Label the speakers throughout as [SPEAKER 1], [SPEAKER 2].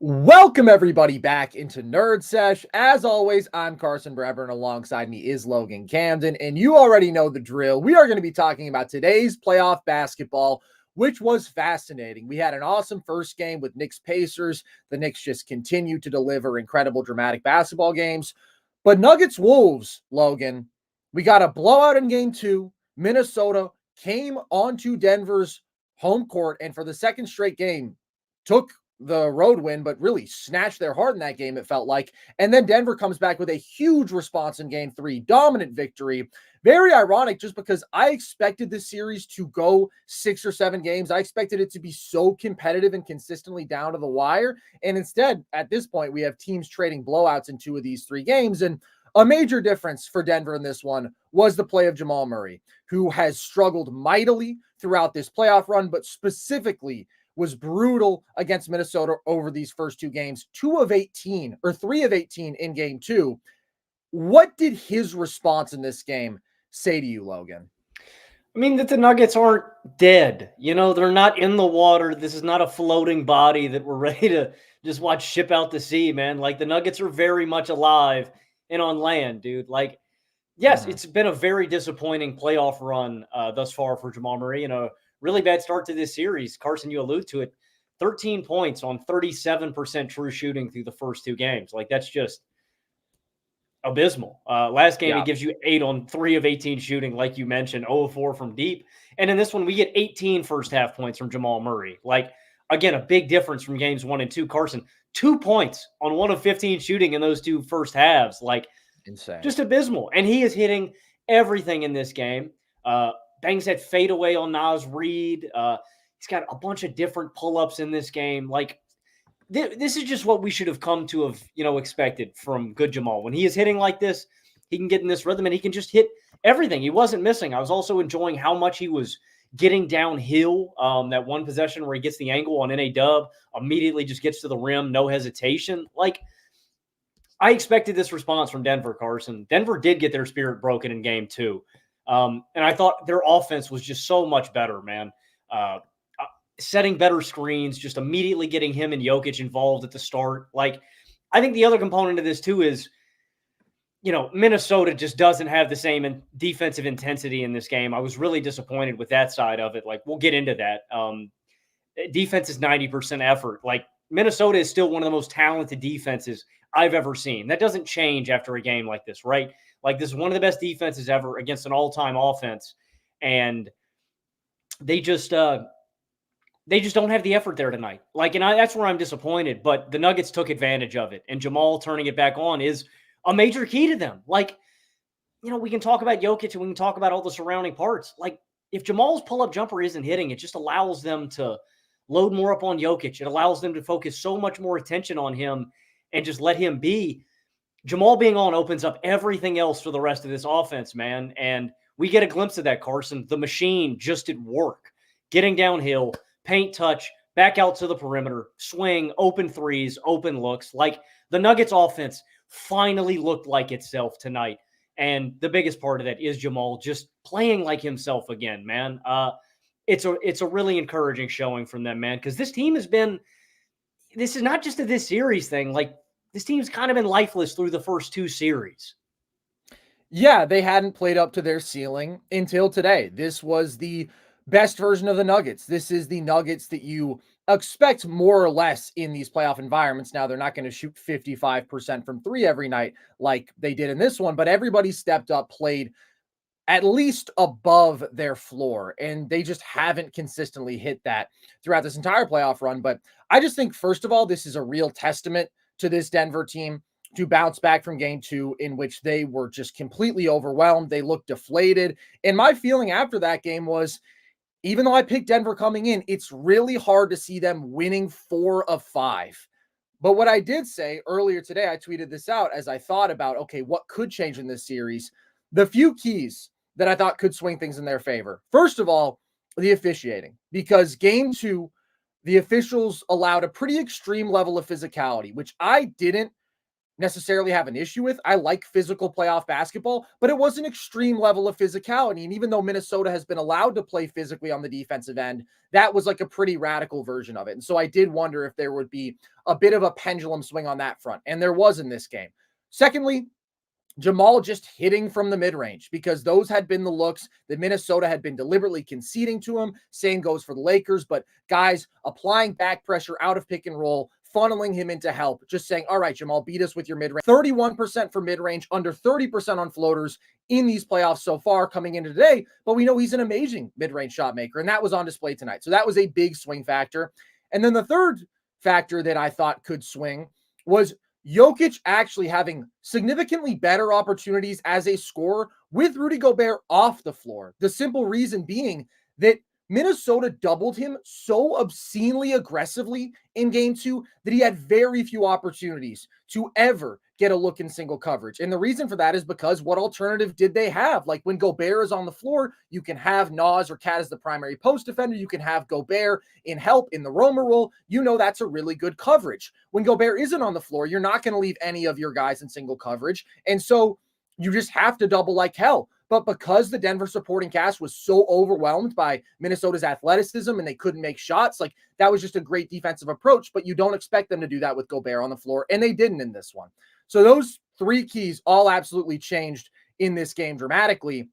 [SPEAKER 1] Welcome everybody back into NerdSesh. As always, I'm Carson Brever, and alongside me is Logan Camden. And you already know the drill. We are going to be talking about today's playoff basketball, which was fascinating. We had an awesome first game with Knicks Pacers. The Knicks just continue to deliver incredible, dramatic basketball games. But Nuggets Wolves, Logan, we got a blowout in game two. Minnesota came onto Denver's home court, and for the second straight game, took the road win, but really snatched their heart in that game, it felt like. And then Denver comes back with a huge response in game three, dominant victory. Very ironic, just because I expected this series to go 6 or 7 games. I expected it to be so competitive and consistently down to the wire. And instead, at this point, we have teams trading blowouts in 2 of these 3 games. And a major difference for Denver in this one was the play of Jamal Murray, who has struggled mightily throughout this playoff run, but specifically was brutal against Minnesota over these first 2 games, 2 of 18 or 3 of 18 in game 2. What did his response in this game say to you, Logan?
[SPEAKER 2] I mean, that the Nuggets aren't dead. They're not in the water. This is not a floating body that we're ready to just watch ship out to sea, man. Like, the Nuggets are very much alive and on land, dude. Like, yes, It's been a very disappointing playoff run thus far for Jamal Murray. Really bad start to this series. Carson, you allude to it. 13 points on 37% true shooting through the first 2 games. Like, that's just abysmal. Last game, It gives you 8 on 3 of 18 shooting, like you mentioned, 0 of 4 from deep. And in this one, we get 18 first half points from Jamal Murray. Like, again, a big difference from games 1 and 2. Carson, 2 points on 1 of 15 shooting in those 2 first halves. Like,
[SPEAKER 1] insane.
[SPEAKER 2] Just abysmal. And he is hitting everything in this game. Bangs that fadeaway on Naz Reid. He's got a bunch of different pull-ups in this game. Like, this is just what we should have come to have, expected from good Jamal. When he is hitting like this, he can get in this rhythm and he can just hit everything. He wasn't missing. I was also enjoying how much he was getting downhill. That one possession where he gets the angle on NA Dub, immediately just gets to the rim, no hesitation. Like, I expected this response from Denver, Carson. Denver did get their spirit broken in game 2. And I thought their offense was just so much better, man. Setting better screens, just immediately getting him and Jokic involved at the start. Like, I think the other component of this too is, Minnesota just doesn't have the same defensive intensity in this game. I was really disappointed with that side of it. Like, we'll get into that. Defense is 90% effort. Like, Minnesota is still one of the most talented defenses I've ever seen. That doesn't change after a game like this, right? Like, this is one of the best defenses ever against an all-time offense. And they just don't have the effort there tonight. Like, that's where I'm disappointed. But the Nuggets took advantage of it. And Jamal turning it back on is a major key to them. Like, we can talk about Jokic and we can talk about all the surrounding parts. Like, if Jamal's pull-up jumper isn't hitting, it just allows them to load more up on Jokic. It allows them to focus so much more attention on him and just let him be. Jamal being on opens up everything else for the rest of this offense, man. And we get a glimpse of that, Carson. The machine just at work. Getting downhill, paint touch, back out to the perimeter, swing, open threes, open looks. Like, the Nuggets offense finally looked like itself tonight. And the biggest part of that is Jamal just playing like himself again, man. It's a really encouraging showing from them, man, because this team has been – this is not just this series thing. Like, this team's kind of been lifeless through the first 2 series.
[SPEAKER 1] Yeah, they hadn't played up to their ceiling until today. This was the best version of the Nuggets. This is the Nuggets that you expect more or less in these playoff environments. Now, they're not going to shoot 55% from 3 every night like they did in this one, but everybody stepped up, played at least above their floor, and they just haven't consistently hit that throughout this entire playoff run. But I just think, first of all, this is a real testament to this Denver team to bounce back from game 2, in which they were just completely overwhelmed. They looked deflated. And my feeling after that game was, even though I picked Denver coming in, it's really hard to see them winning 4 of 5. But what I did say earlier today, I tweeted this out as I thought about, okay, what could change in this series? The few keys that I thought could swing things in their favor. First of all, the officiating, because game 2, the officials allowed a pretty extreme level of physicality, which I didn't necessarily have an issue with. I like physical playoff basketball, but it was an extreme level of physicality. And even though Minnesota has been allowed to play physically on the defensive end, that was like a pretty radical version of it. And so I did wonder if there would be a bit of a pendulum swing on that front. And there was in this game. Secondly, Jamal just hitting from the mid-range, because those had been the looks that Minnesota had been deliberately conceding to him. Same goes for the Lakers, but guys applying back pressure out of pick and roll, funneling him into help, just saying, all right, Jamal, beat us with your mid-range. 31% for mid-range, under 30% on floaters in these playoffs so far coming into today, but we know he's an amazing mid-range shot maker, and that was on display tonight. So that was a big swing factor. And then the third factor that I thought could swing was Jokic actually having significantly better opportunities as a scorer with Rudy Gobert off the floor. The simple reason being that Minnesota doubled him so obscenely aggressively in game 2 that he had very few opportunities to ever get a look in single coverage. And the reason for that is because what alternative did they have? Like when Gobert is on the floor, you can have Nas or Cat as the primary post defender. You can have Gobert in help in the roamer role. You know that's a really good coverage. When Gobert isn't on the floor, you're not going to leave any of your guys in single coverage. And so you just have to double like hell. But because the Denver supporting cast was so overwhelmed by Minnesota's athleticism and they couldn't make shots, like that was just a great defensive approach, but you don't expect them to do that with Gobert on the floor, and they didn't in this one. So those three keys all absolutely changed in this game dramatically,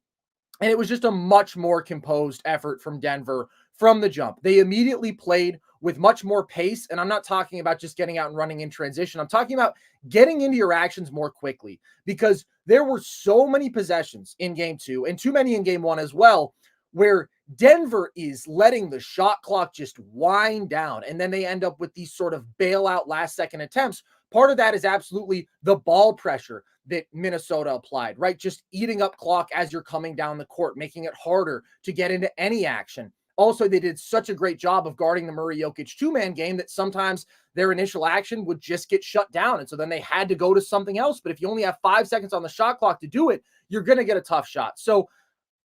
[SPEAKER 1] and it was just a much more composed effort from Denver from the jump. They immediately played with much more pace, and I'm not talking about just getting out and running in transition. I'm talking about getting into your actions more quickly, because there were so many possessions in game 2 and too many in game 1 as well, where Denver is letting the shot clock just wind down, and then they end up with these sort of bailout last-second attempts. Part of that is absolutely the ball pressure that Minnesota applied, right? Just eating up clock as you're coming down the court, making it harder to get into any action. Also, they did such a great job of guarding the Murray Jokic two-man game that sometimes their initial action would just get shut down. And so then they had to go to something else. But if you only have 5 seconds on the shot clock to do it, you're going to get a tough shot. So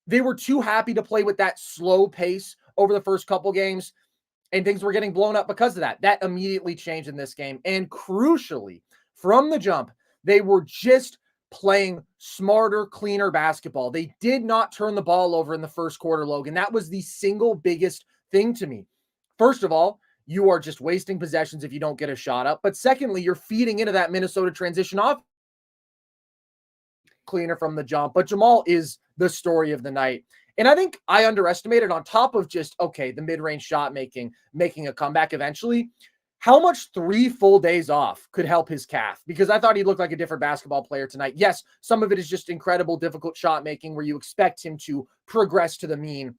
[SPEAKER 1] they were too happy to play with that slow pace over the first couple games, and things were getting blown up because of that. That immediately changed in this game. And crucially, from the jump, they were just playing smarter, cleaner basketball. They did not turn the ball over in the first quarter, Logan. That was the single biggest thing to me. First of all, you are just wasting possessions if you don't get a shot up. But secondly, you're feeding into that Minnesota transition off cleaner from the jump. But Jamal is the story of the night. And I think I underestimated, on top of just, okay, the mid-range shot making a comeback eventually, how much 3 full days off could help his calf, because I thought he looked like a different basketball player tonight. Yes, some of it is just incredible, difficult shot making where you expect him to progress to the mean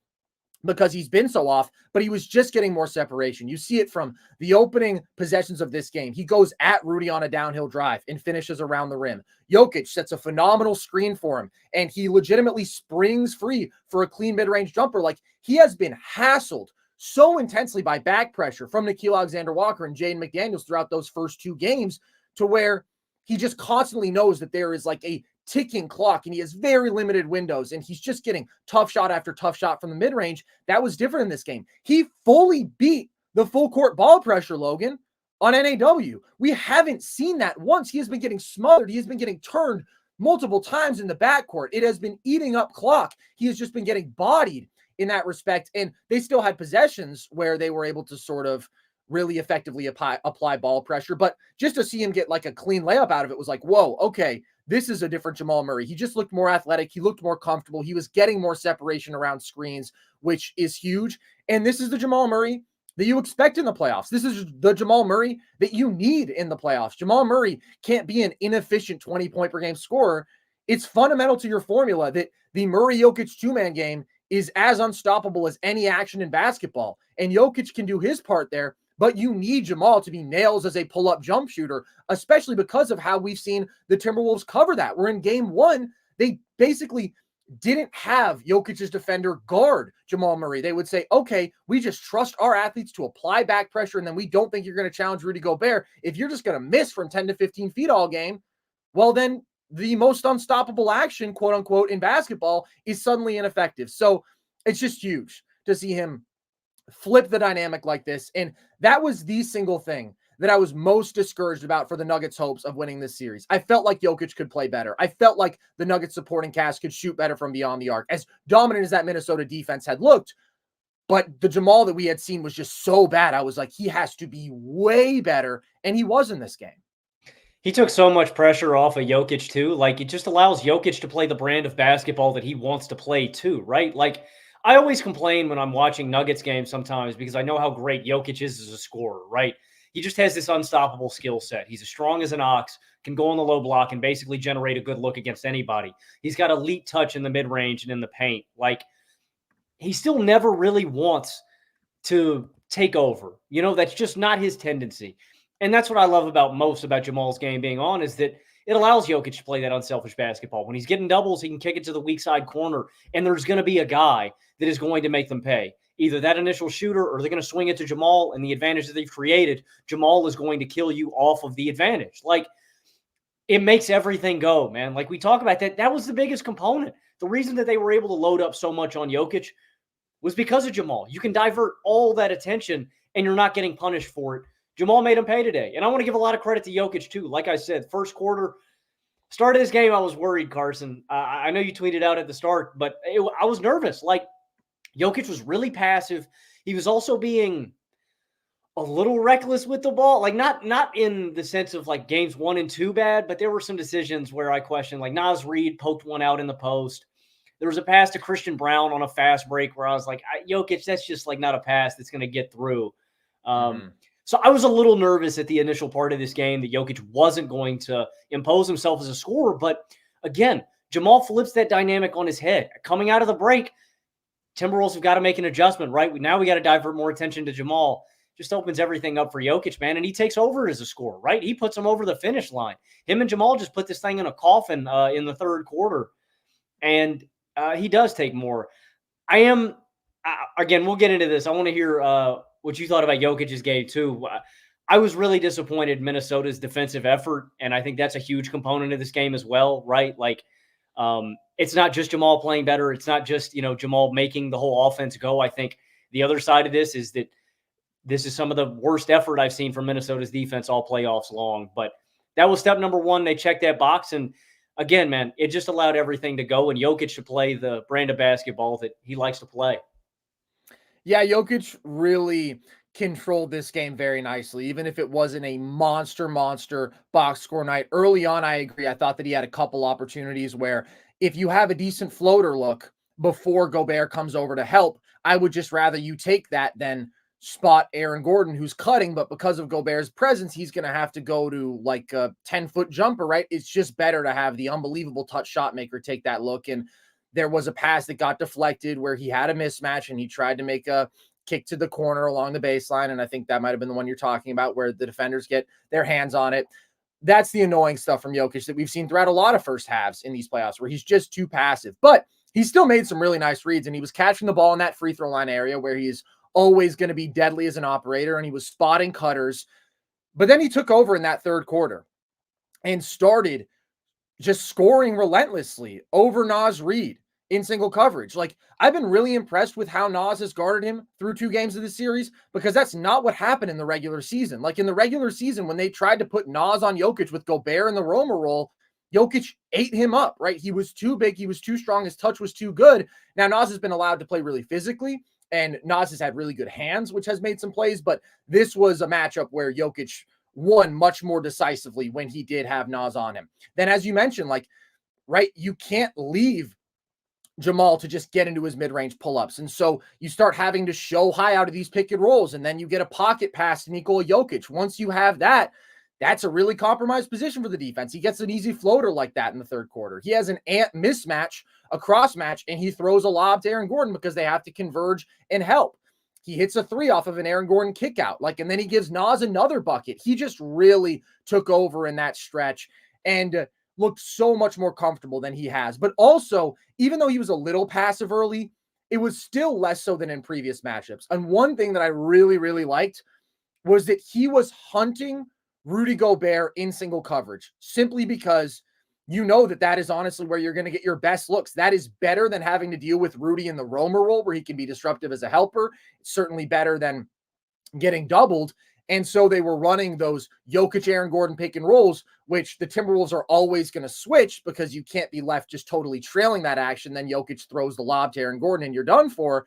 [SPEAKER 1] because he's been so off, but he was just getting more separation. You see it from the opening possessions of this game. He goes at Rudy on a downhill drive and finishes around the rim. Jokic sets a phenomenal screen for him, and he legitimately springs free for a clean mid-range jumper. Like, he has been hassled so intensely by back pressure from Nickeil Alexander-Walker and Jaden McDaniels throughout those first 2 games, to where he just constantly knows that there is like a ticking clock and he has very limited windows, and he's just getting tough shot after tough shot from the mid-range. That was different in this game. He fully beat the full court ball pressure, Logan, on NAW. We haven't seen that once. He has been getting smothered. He has been getting turned multiple times in the backcourt. It has been eating up clock. He has just been getting bodied in that respect. And they still had possessions where they were able to sort of really effectively apply ball pressure. But just to see him get like a clean layup out of it was like, whoa, okay, this is a different Jamal Murray. He just looked more athletic. He looked more comfortable. He was getting more separation around screens, which is huge. And this is the Jamal Murray that you expect in the playoffs. This is the Jamal Murray that you need in the playoffs. Jamal Murray can't be an inefficient 20-point per game scorer. It's fundamental to your formula that the Murray Jokic two-man game is as unstoppable as any action in basketball. And Jokic can do his part there, but you need Jamal to be nails as a pull-up jump shooter, especially because of how we've seen the Timberwolves cover that. Where in game 1, they basically didn't have Jokic's defender guard Jamal Murray. They would say, okay, we just trust our athletes to apply back pressure, and then we don't think you're going to challenge Rudy Gobert. If you're just going to miss from 10 to 15 feet all game, well, then the most unstoppable action, quote unquote, in basketball is suddenly ineffective. So it's just huge to see him flip the dynamic like this. And that was the single thing that I was most discouraged about for the Nuggets' hopes of winning this series. I felt like Jokic could play better. I felt like the Nuggets supporting cast could shoot better from beyond the arc, as dominant as that Minnesota defense had looked. But the Jamal that we had seen was just so bad. I was like, he has to be way better. And he was in this game.
[SPEAKER 2] He took so much pressure off of Jokic too. Like, it just allows Jokic to play the brand of basketball that he wants to play too, right? Like, I always complain when I'm watching Nuggets games sometimes because I know how great Jokic is as a scorer, right? He just has this unstoppable skill set. He's as strong as an ox, can go on the low block and basically generate a good look against anybody. He's got elite touch in the mid-range and in the paint. Like, he still never really wants to take over. You know, that's just not his tendency. And that's what I love most about Jamal's game being on, is that it allows Jokic to play that unselfish basketball. When he's getting doubles, he can kick it to the weak side corner, and there's going to be a guy that is going to make them pay. Either that initial shooter, or they're going to swing it to Jamal, and the advantage that they've created, Jamal is going to kill you off of the advantage. Like, it makes everything go, man. Like, we talk about that. That was the biggest component. The reason that they were able to load up so much on Jokic was because of Jamal. You can divert all that attention, and you're not getting punished for it. Jamal made him pay today. And I want to give a lot of credit to Jokic, too. Like I said, first quarter, start of this game, I was worried, Carson. I know you tweeted out at the start, but I was nervous. Like, Jokic was really passive. He was also being a little reckless with the ball. Like, not in the sense of, like, games 1 and 2 bad, but there were some decisions where I questioned. Like, Naz Reid poked one out in the post. There was a pass to Christian Brown on a fast break where I was like, Jokic, that's just, like, not a pass that's going to get through. So I was a little nervous at the initial part of this game that Jokic wasn't going to impose himself as a scorer. But again, Jamal flips that dynamic on his head. Coming out of the break, Timberwolves have got to make an adjustment, right? Now we got to divert more attention to Jamal. Just opens everything up for Jokic, man, and he takes over as a scorer, right? He puts him over the finish line. Him and Jamal just put this thing in a coffin in the third quarter, and he does take more. Again, we'll get into this. I want to hear what you thought about Jokic's game too. I was really disappointed in Minnesota's defensive effort, and I think that's a huge component of this game as well, right? Like, it's not just Jamal playing better. It's not just, Jamal making the whole offense go. I think the other side of this is that this is some of the worst effort I've seen from Minnesota's defense all playoffs long. But that was step number one. They checked that box, and again, man, it just allowed everything to go, and Jokic to play the brand of basketball that he likes to play.
[SPEAKER 1] Yeah, Jokic really controlled this game very nicely, even if it wasn't a monster box score night. Early on, I agree. I thought that he had a couple opportunities where if you have a decent floater look before Gobert comes over to help, I would just rather you take that than spot Aaron Gordon, who's cutting, but because of Gobert's presence, he's going to have to go to like a 10-foot jumper, right? It's just better to have the unbelievable touch shot maker take that look. And there was a pass that got deflected where he had a mismatch and he tried to make a kick to the corner along the baseline. And I think that might've been the one you're talking about where the defenders get their hands on it. That's the annoying stuff from Jokic that we've seen throughout a lot of first halves in these playoffs where he's just too passive, but he still made some really nice reads, and he was catching the ball in that free throw line area where he's always going to be deadly as an operator, and he was spotting cutters. But then he took over in that third quarter and started just scoring relentlessly over Naz Reid in single coverage. Like, I've been really impressed with how Naz has guarded him through 2 games of the series, because that's not what happened in the regular season. Like, in the regular season, when they tried to put Naz on Jokic with Gobert in the roamer role, Jokic ate him up, right? He was too big. He was too strong. His touch was too good. Now, Naz has been allowed to play really physically, and Naz has had really good hands, which has made some plays, but this was a matchup where Jokic won much more decisively when he did have Naz on him. Then, as you mentioned, like, right, you can't leave Jamal to just get into his mid-range pull-ups. And so you start having to show high out of these pick and rolls, and then you get a pocket pass to Nikola Jokic. Once you have that, that's a really compromised position for the defense. He gets an easy floater like that in the third quarter. He has an ant mismatch, a cross match, and he throws a lob to Aaron Gordon because they have to converge and help. He hits a 3 off of an Aaron Gordon kick out. And then he gives Naz another bucket. He just really took over in that stretch and looked so much more comfortable than he has. But also, even though he was a little passive early, it was still less so than in previous matchups. And one thing that I really, really liked was that he was hunting Rudy Gobert in single coverage, simply because you know that is honestly where you're going to get your best looks. That is better than having to deal with Rudy in the roamer role where he can be disruptive as a helper. It's certainly better than getting doubled. And so they were running those Jokic, Aaron Gordon pick and rolls, which the Timberwolves are always going to switch because you can't be left just totally trailing that action. Then Jokic throws the lob to Aaron Gordon and you're done for.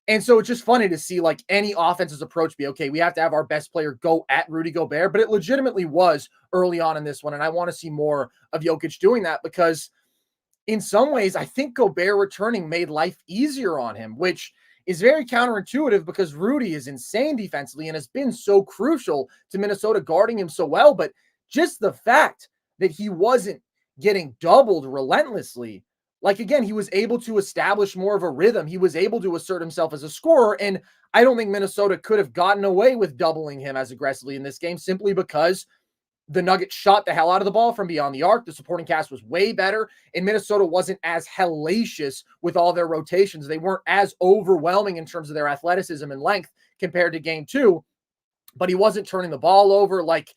[SPEAKER 1] And so it's just funny to see like any offense's approach be, okay, we have to have our best player go at Rudy Gobert, but it legitimately was early on in this one. And I want to see more of Jokic doing that because in some ways, I think Gobert returning made life easier on him, which is very counterintuitive because Rudy is insane defensively and has been so crucial to Minnesota guarding him so well. But just the fact that he wasn't getting doubled relentlessly, like, again, he was able to establish more of a rhythm. He was able to assert himself as a scorer. And I don't think Minnesota could have gotten away with doubling him as aggressively in this game simply because the Nuggets shot the hell out of the ball from beyond the arc. The supporting cast was way better, and Minnesota wasn't as hellacious with all their rotations. They weren't as overwhelming in terms of their athleticism and length compared to game two, but he wasn't turning the ball over. Like,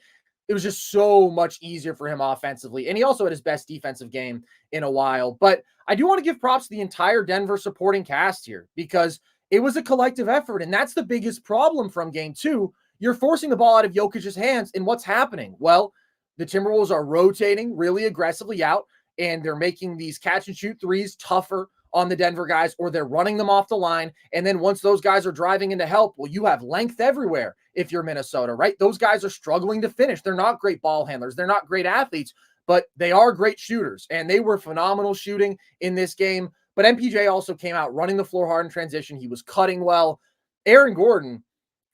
[SPEAKER 1] it was just so much easier for him offensively. And he also had his best defensive game in a while. But I do want to give props to the entire Denver supporting cast here because it was a collective effort. And that's the biggest problem from game two. You're forcing the ball out of Jokic's hands. And what's happening? Well, the Timberwolves are rotating really aggressively out, and they're making these catch and shoot threes tougher on the Denver guys, or they're running them off the line. And then once those guys are driving into help, well, you have length everywhere if you're Minnesota, right? Those guys are struggling to finish. They're not great ball handlers. They're not great athletes, but they are great shooters. And they were phenomenal shooting in this game. But MPJ also came out running the floor hard in transition. He was cutting well. Aaron Gordon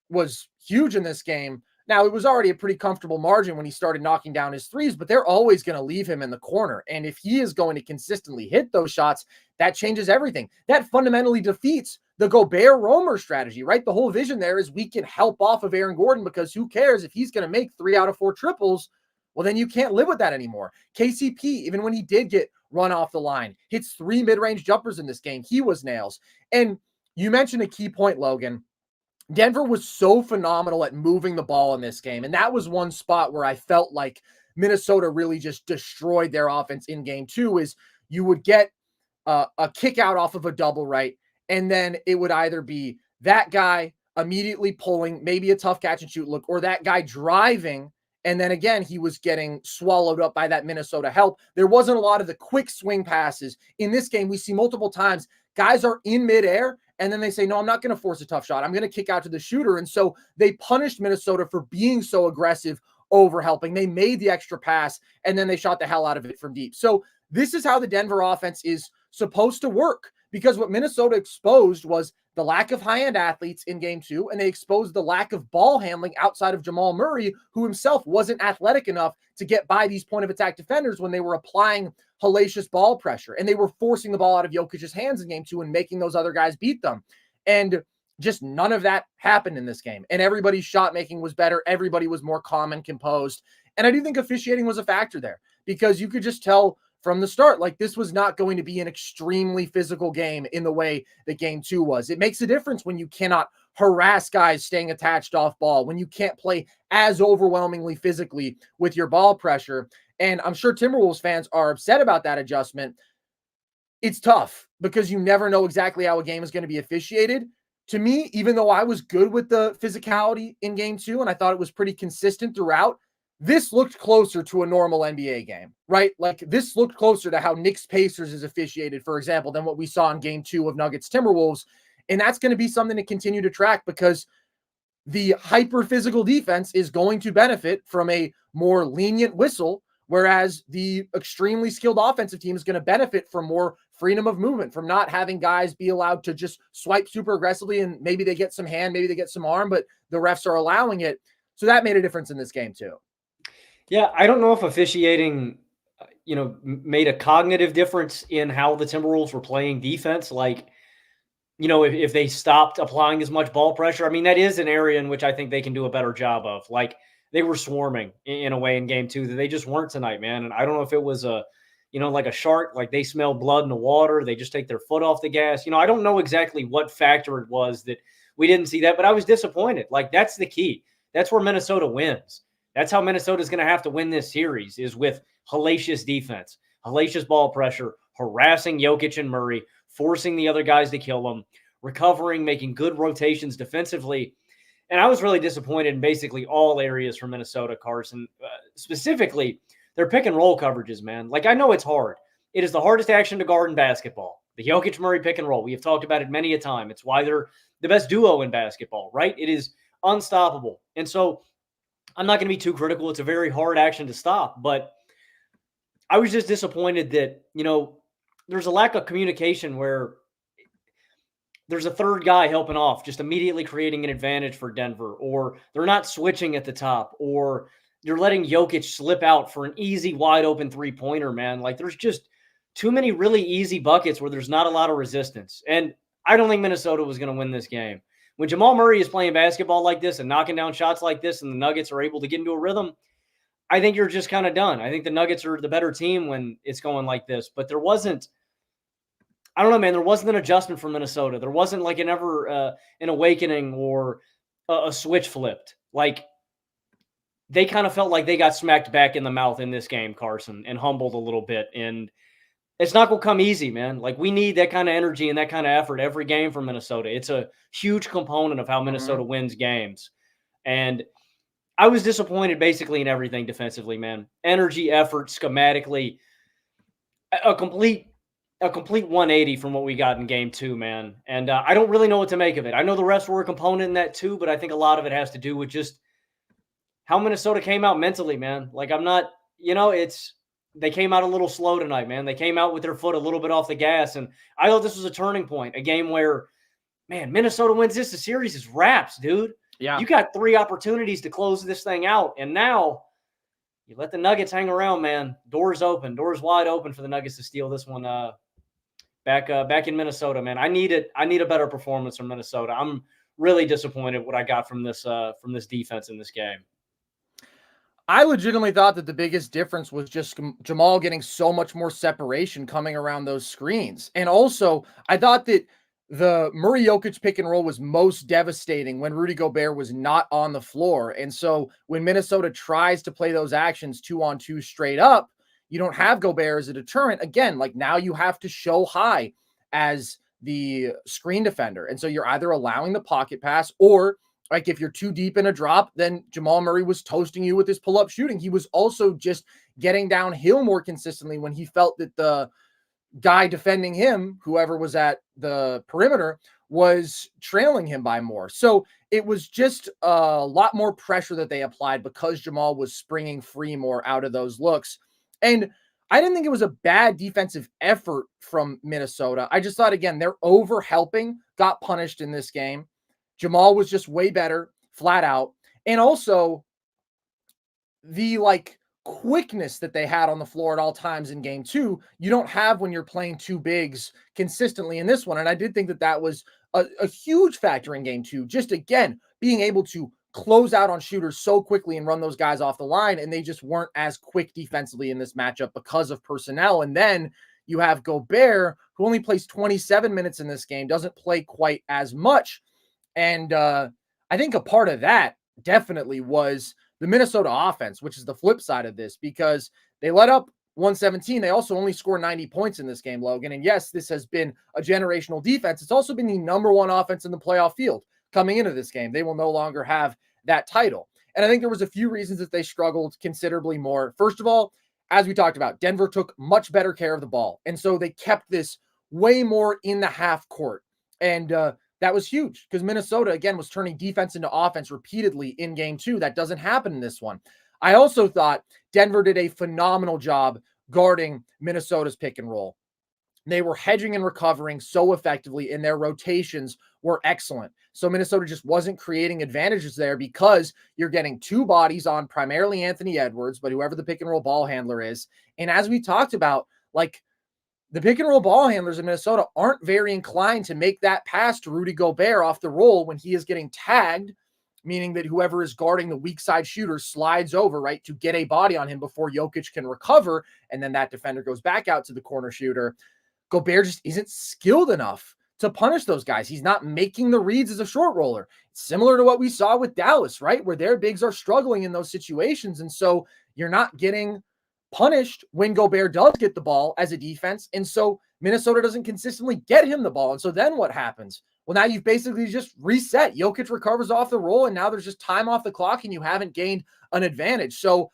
[SPEAKER 1] was huge in this game. Now, it was already a pretty comfortable margin when he started knocking down his threes, but they're always going to leave him in the corner. And if he is going to consistently hit those shots, that changes everything. That fundamentally defeats the Gobert roamer strategy, right? The whole vision there is we can help off of Aaron Gordon because who cares if he's going to make 3 out of 4 triples? Well, then you can't live with that anymore. KCP, even when he did get run off the line, hits 3 mid-range jumpers in this game. He was nails. And you mentioned a key point, Logan. Denver was so phenomenal at moving the ball in this game. And that was one spot where I felt like Minnesota really just destroyed their offense in game two is you would get a kick out off of a double, right? And then it would either be that guy immediately pulling, maybe a tough catch and shoot look, or that guy driving. And then again, he was getting swallowed up by that Minnesota help. There wasn't a lot of the quick swing passes. In this game, we see multiple times guys are in midair and then they say, no, I'm not going to force a tough shot. I'm going to kick out to the shooter. And so they punished Minnesota for being so aggressive over helping. They made the extra pass and then they shot the hell out of it from deep. So this is how the Denver offense is supposed to work, because what Minnesota exposed was the lack of high-end athletes in game two, and they exposed the lack of ball handling outside of Jamal Murray, who himself wasn't athletic enough to get by these point-of-attack defenders when they were applying hellacious ball pressure, and they were forcing the ball out of Jokic's hands in game two and making those other guys beat them. And just none of that happened in this game, and everybody's shot making was better. Everybody was more calm and composed, and I do think officiating was a factor there, because you could just tell from the start, like, this was not going to be an extremely physical game in the way that game two was. It makes a difference when you cannot harass guys staying attached off ball, when you can't play as overwhelmingly physically with your ball pressure. And I'm sure Timberwolves fans are upset about that adjustment. It's tough because you never know exactly how a game is going to be officiated. To me, even though I was good with the physicality in game two and I thought it was pretty consistent throughout, this looked closer to a normal NBA game, right? Like, this looked closer to how Knicks Pacers is officiated, for example, than what we saw in game two of Nuggets Timberwolves. And that's going to be something to continue to track, because the hyper physical defense is going to benefit from a more lenient whistle, whereas the extremely skilled offensive team is going to benefit from more freedom of movement, from not having guys be allowed to just swipe super aggressively, and maybe they get some hand, maybe they get some arm, but the refs are allowing it. So that made a difference in this game too.
[SPEAKER 2] Yeah, I don't know if officiating, made a cognitive difference in how the Timberwolves were playing defense. Like, if they stopped applying as much ball pressure, I mean, that is an area in which I think they can do a better job of. Like, they were swarming in a way in game two that they just weren't tonight, man. And I don't know if it was like a shark, like they smell blood in the water. They just take their foot off the gas. I don't know exactly what factor it was that we didn't see that, but I was disappointed. Like, that's the key. That's where Minnesota wins. That's how Minnesota's going to have to win this series, is with hellacious defense, hellacious ball pressure, harassing Jokic and Murray, forcing the other guys to kill them, recovering, making good rotations defensively. And I was really disappointed in basically all areas for Minnesota, Carson. Specifically, their pick and roll coverages, man. Like, I know it's hard. It is the hardest action to guard in basketball. The Jokic Murray pick and roll. We have talked about it many a time. It's why they're the best duo in basketball, right? It is unstoppable. And so I'm not going to be too critical. It's a very hard action to stop. But I was just disappointed that, there's a lack of communication where there's a third guy helping off, just immediately creating an advantage for Denver, or they're not switching at the top, or you're letting Jokic slip out for an easy, wide open 3-pointer, man. Like, there's just too many really easy buckets where there's not a lot of resistance. And I don't think Minnesota was going to win this game. When Jamal Murray is playing basketball like this and knocking down shots like this, and the Nuggets are able to get into a rhythm, I think you're just kind of done. I think the Nuggets are the better team when it's going like this. But there wasn't, I don't know, man, there wasn't an adjustment from Minnesota. There wasn't like an awakening or a switch flipped. Like, they kind of felt like they got smacked back in the mouth in this game, Carson, and humbled a little bit. And it's not going to come easy, man. Like, we need that kind of energy and that kind of effort every game from Minnesota. It's a huge component of how Minnesota wins games. And I was disappointed basically in everything defensively, man. Energy, effort, schematically, a complete 180 from what we got in game 2, man. And I don't really know what to make of it. I know the refs were a component in that too, but I think a lot of it has to do with just how Minnesota came out mentally, man. Like, I'm not, they came out a little slow tonight, man. They came out with their foot a little bit off the gas. And I thought this was a turning point, a game where, man, Minnesota wins this. The series is wraps, dude.
[SPEAKER 1] Yeah.
[SPEAKER 2] You got 3 opportunities to close this thing out. And now you let the Nuggets hang around, man. Doors wide open for the Nuggets to steal this one back in Minnesota, man. I need a better performance from Minnesota. I'm really disappointed what I got from this defense in this game.
[SPEAKER 1] I legitimately thought that the biggest difference was just Jamal getting so much more separation coming around those screens. And also, I thought that the Murray Jokic pick and roll was most devastating when Rudy Gobert was not on the floor. And so when Minnesota tries to play those actions 2-on-2 straight up, you don't have Gobert as a deterrent. Again, like, now you have to show high as the screen defender. And so you're either allowing the pocket pass, or like, if you're too deep in a drop, then Jamal Murray was toasting you with his pull-up shooting. He was also just getting downhill more consistently when he felt that the guy defending him, whoever was at the perimeter, was trailing him by more. So it was just a lot more pressure that they applied because Jamal was springing free more out of those looks. And I didn't think it was a bad defensive effort from Minnesota. I just thought, again, their over-helping got punished in this game. Jamal was just way better, flat out. And also, the quickness that they had on the floor at all times in game 2, you don't have when you're playing 2 bigs consistently in this one. And I did think that was a huge factor in game 2. Just, again, being able to close out on shooters so quickly and run those guys off the line. And they just weren't as quick defensively in this matchup because of personnel. And then you have Gobert, who only plays 27 minutes in this game, doesn't play quite as much. And I think a part of that definitely was the Minnesota offense, which is the flip side of this, because they let up 117. They also only score 90 points in this game, Logan. And yes, this has been a generational defense. It's also been the number 1 offense in the playoff field coming into this game. They will no longer have that title. And I think there was a few reasons that they struggled considerably more. First of all, as we talked about, Denver took much better care of the ball. And so they kept this way more in the half court. And that was huge because Minnesota, again, was turning defense into offense repeatedly in game 2. That doesn't happen in this one. I also thought Denver did a phenomenal job guarding Minnesota's pick and roll. They were hedging and recovering so effectively, and their rotations were excellent. So Minnesota just wasn't creating advantages there because you're getting 2 bodies on primarily Anthony Edwards, but whoever the pick and roll ball handler is. And as we talked about, the pick and roll ball handlers in Minnesota aren't very inclined to make that pass to Rudy Gobert off the roll when he is getting tagged, meaning that whoever is guarding the weak side shooter slides over, right, to get a body on him before Jokic can recover. And then that defender goes back out to the corner shooter. Gobert just isn't skilled enough to punish those guys. He's not making the reads as a short roller. Similar to what we saw with Dallas, right, where their bigs are struggling in those situations. And so you're not getting punished when Gobert does get the ball as a defense. And so Minnesota doesn't consistently get him the ball. And so then what happens? Well, now you've basically just reset. Jokic recovers off the roll, and now there's just time off the clock, and you haven't gained an advantage. So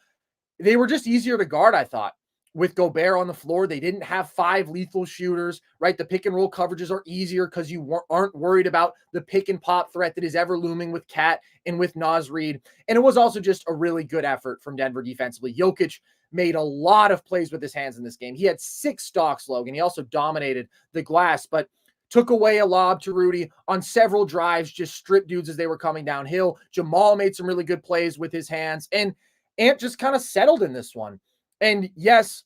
[SPEAKER 1] they were just easier to guard, I thought. With Gobert on the floor, they didn't have 5 lethal shooters, right? The pick and roll coverages are easier because you aren't worried about the pick and pop threat that is ever looming with Cat and with Naz Reid. And it was also just a really good effort from Denver defensively. Jokic made a lot of plays with his hands in this game. He had 6 stocks, Logan. He also dominated the glass, but took away a lob to Rudy on several drives, just stripped dudes as they were coming downhill. Jamal made some really good plays with his hands, and Ant just kind of settled in this one. And yes,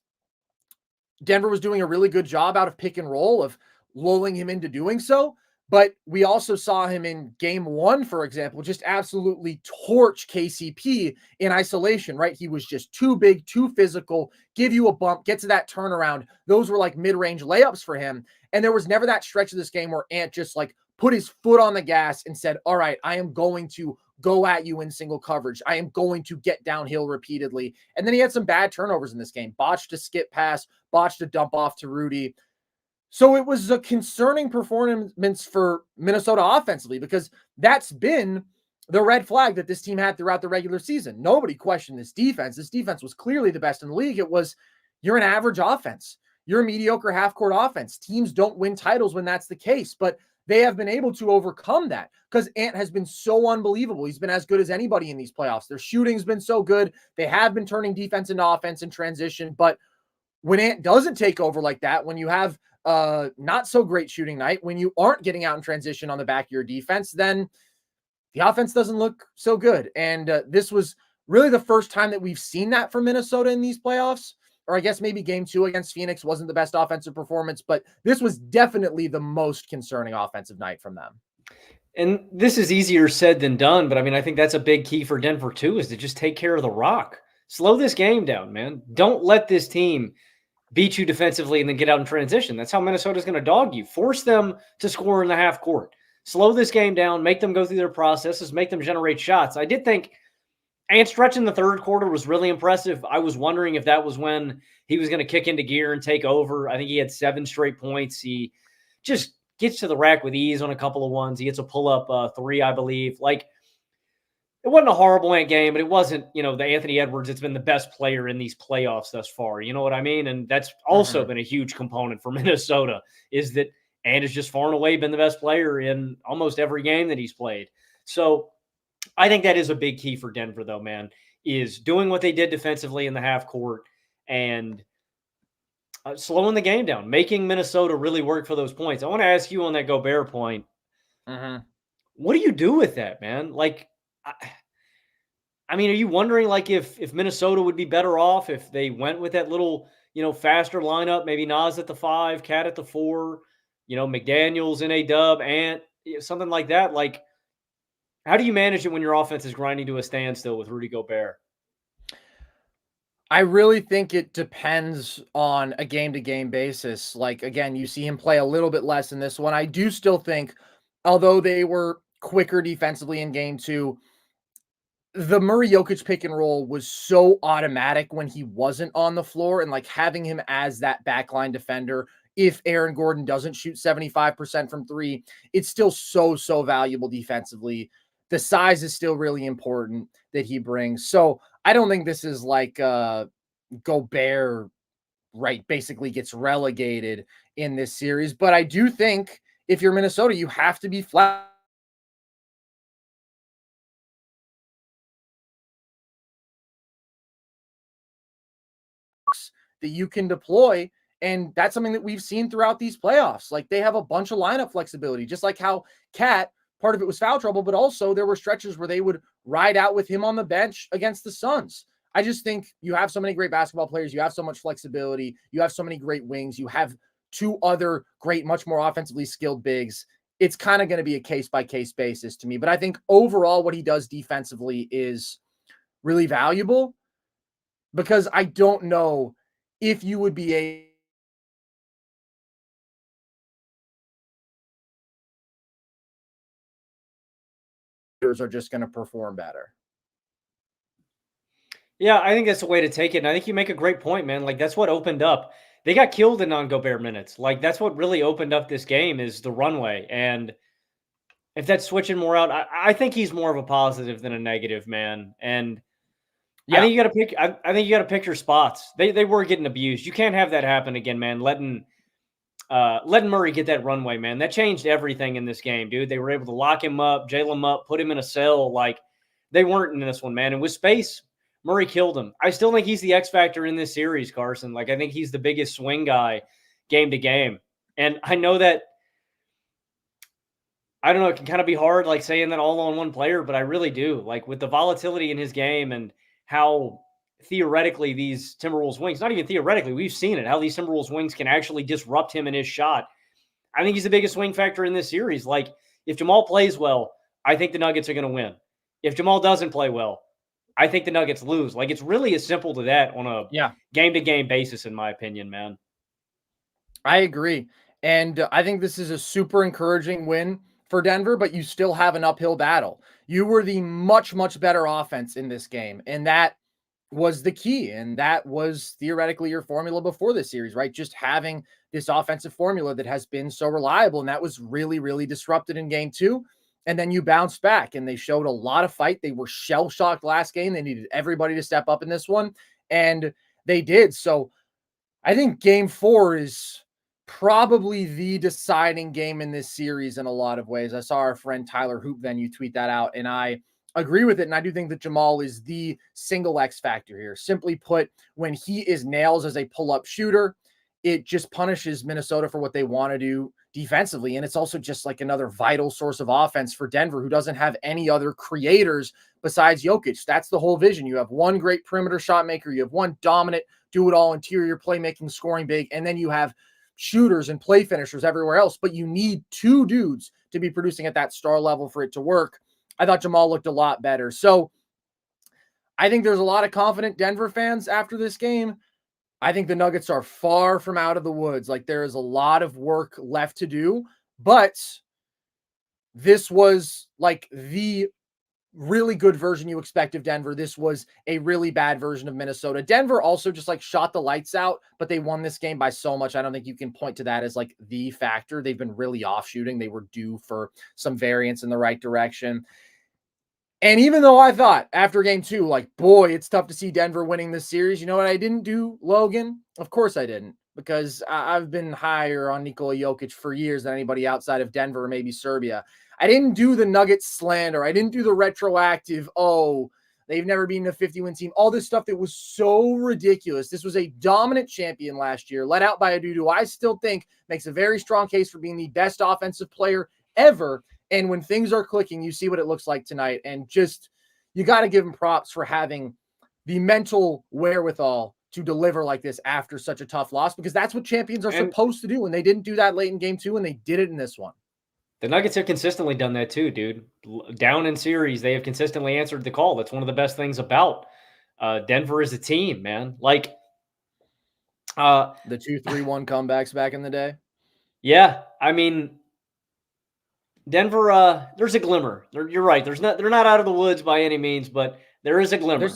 [SPEAKER 1] Denver was doing a really good job out of pick and roll of lulling him into doing so. But we also saw him in game 1, for example, just absolutely torch KCP in isolation, right? He was just too big, too physical, give you a bump, get to that turnaround. Those were like mid-range layups for him. And there was never that stretch of this game where Ant just like put his foot on the gas and said, all right, I am going to go at you in single coverage. I am going to get downhill repeatedly. And then he had some bad turnovers in this game. Botched a skip pass, botched a dump off to Rudy. So it was a concerning performance for Minnesota offensively, because that's been the red flag that this team had throughout the regular season. Nobody questioned this defense. This defense was clearly the best in the league. It was, you're an average offense. You're a mediocre half-court offense. Teams don't win titles when that's the case, but they have been able to overcome that because Ant has been so unbelievable. He's been as good as anybody in these playoffs. Their shooting's been so good. They have been turning defense into offense in transition. But when Ant doesn't take over like that, when you have not so great shooting night, when you aren't getting out in transition on the back of your defense, then the offense doesn't look so good. And this was really the first time that we've seen that from Minnesota in these playoffs. Or I guess maybe game 2 against Phoenix wasn't the best offensive performance, but this was definitely the most concerning offensive night from them.
[SPEAKER 2] And this is easier said than done, but I mean, I think that's a big key for Denver too, is to just take care of the rock. Slow this game down, man. Don't let this team beat you defensively and then get out in transition. That's how Minnesota's going to dog you. Force them to score in the half court. Slow this game down, make them go through their processes, make them generate shots. I did think Ant stretch in the third quarter was really impressive. I was wondering if that was when he was going to kick into gear and take over. I think he had 7 straight points. He just gets to the rack with ease on a couple of ones. He gets a pull-up 3, I believe. Like, it wasn't a horrible Ant game, but it wasn't, the Anthony Edwards that's been the best player in these playoffs thus far. You know what I mean? And that's also been a huge component for Minnesota, is that Ant has just far and away been the best player in almost every game that he's played. So I think that is a big key for Denver, though, man, is doing what they did defensively in the half court and slowing the game down, making Minnesota really work for those points. I want to ask you on that Gobert point. What do you do with that, man? Like, I mean, are you wondering, like, if Minnesota would be better off if they went with that little, faster lineup, maybe Naz at the 5, Cat at the 4, McDaniels in a dub, Ant, something like that? Like, how do you manage it when your offense is grinding to a standstill with Rudy Gobert?
[SPEAKER 1] I really think it depends on a game-to-game basis. Like, again, you see him play a little bit less in this one. I do still think, although they were quicker defensively in game 2, the Murray-Jokic pick and roll was so automatic when he wasn't on the floor, and like having him as that backline defender, if Aaron Gordon doesn't shoot 75% from 3, it's still so valuable defensively. The size is still really important that he brings. So I don't think this is like Gobert, right, basically gets relegated in this series. But I do think if you're Minnesota, you have to be flat. That you can deploy. And that's something that we've seen throughout these playoffs. Like, they have a bunch of lineup flexibility, just like how Cat, part of it was foul trouble, but also there were stretches where they would ride out with him on the bench against the Suns. I just think you have so many great basketball players. You have so much flexibility. You have so many great wings. You have 2 other great, much more offensively skilled bigs. It's kind of going to be a case-by-case basis to me. But I think overall what he does defensively is really valuable, because I don't know if you would be a are just going to perform better.
[SPEAKER 2] Yeah, I think that's the way to take it. And I think you make a great point, man. Like, that's what opened up they got killed in non-Gobert minutes. Like, that's what really opened up this game is the runway. And if that's switching more out, I think he's more of a positive than a negative, man. And I
[SPEAKER 1] Yeah.
[SPEAKER 2] think you got to pick. I think you got to pick your spots. They were getting abused. You can't have that happen again, man. Letting Murray get that runway, man. That changed everything in this game, dude. They were able to lock him up, jail him up, put him in a cell. Like, they weren't in this one, man. And with space, Murray killed him. I still think he's the X factor in this series, Carson. Like, I think he's the biggest swing guy game to game. And I know that, I don't know, it can kind of be hard, like, saying that all on one player, but I really do. Like, with the volatility in his game and how theoretically these Timberwolves wings, not even theoretically, we've seen it, how these Timberwolves wings can actually disrupt him in his shot. I think he's the biggest swing factor in this series. Like, if Jamal plays well, I think the Nuggets are going to win. If Jamal doesn't play well, I think the Nuggets lose. Like, it's really as simple to that on a game-to-game basis, in my opinion, man.
[SPEAKER 1] I agree. And I think this is a super encouraging win for Denver, but you still have an uphill battle. You were the much, much better offense in this game, and that was the key. And that was theoretically your formula before this series, right? Just having this offensive formula that has been so reliable. And that was really, really disrupted in game 2. And then you bounced back and they showed a lot of fight. They were shell-shocked last game. They needed everybody to step up in this one, and they did. So I think game 4 is probably the deciding game in this series in a lot of ways. I saw our friend Tyler Hoop Venue tweet that out, and I agree with it. And I do think that Jamal is the single X factor here. Simply put, when he is nails as a pull-up shooter, it just punishes Minnesota for what they want to do defensively. And it's also just like another vital source of offense for Denver, who doesn't have any other creators besides Jokic. That's the whole vision. You have one great perimeter shot maker. You have one dominant do-it-all interior playmaking, scoring big, and then you have shooters and play finishers everywhere else, but you need 2 dudes to be producing at that star level for it to work. I thought Jamal looked a lot better. So I think there's a lot of confident Denver fans after this game. I think the Nuggets are far from out of the woods. Like, there is a lot of work left to do, but this was like the really good version you expect of Denver. This was a really bad version of Minnesota. Denver also just like shot the lights out, but they won this game by so much. I don't think you can point to that as like the factor. They've been really off shooting. They were due for some variance in the right direction. And even though I thought after game 2, like, boy, it's tough to see Denver winning this series. You know what I didn't do, Logan? Of course I didn't, because I've been higher on Nikola Jokic for years than anybody outside of Denver or maybe Serbia. I didn't do the Nuggets slander. I didn't do the retroactive, oh, they've never been a 50-win team. All this stuff that was so ridiculous. This was a dominant champion last year, led out by a dude who I still think makes a very strong case for being the best offensive player ever. And when things are clicking, you see what it looks like tonight. And just, you got to give him props for having the mental wherewithal to deliver like this after such a tough loss, because that's what champions are supposed to do. And they didn't do that late in game 2, and they did it in this one.
[SPEAKER 2] The Nuggets have consistently done that too, dude. Down in series, they have consistently answered the call. That's one of the best things about Denver as a team, man. Like
[SPEAKER 1] the 2-3-1 comebacks back in the day.
[SPEAKER 2] Yeah, I mean, Denver, there's a glimmer. You're right. They're not out of the woods by any means, but there is a glimmer.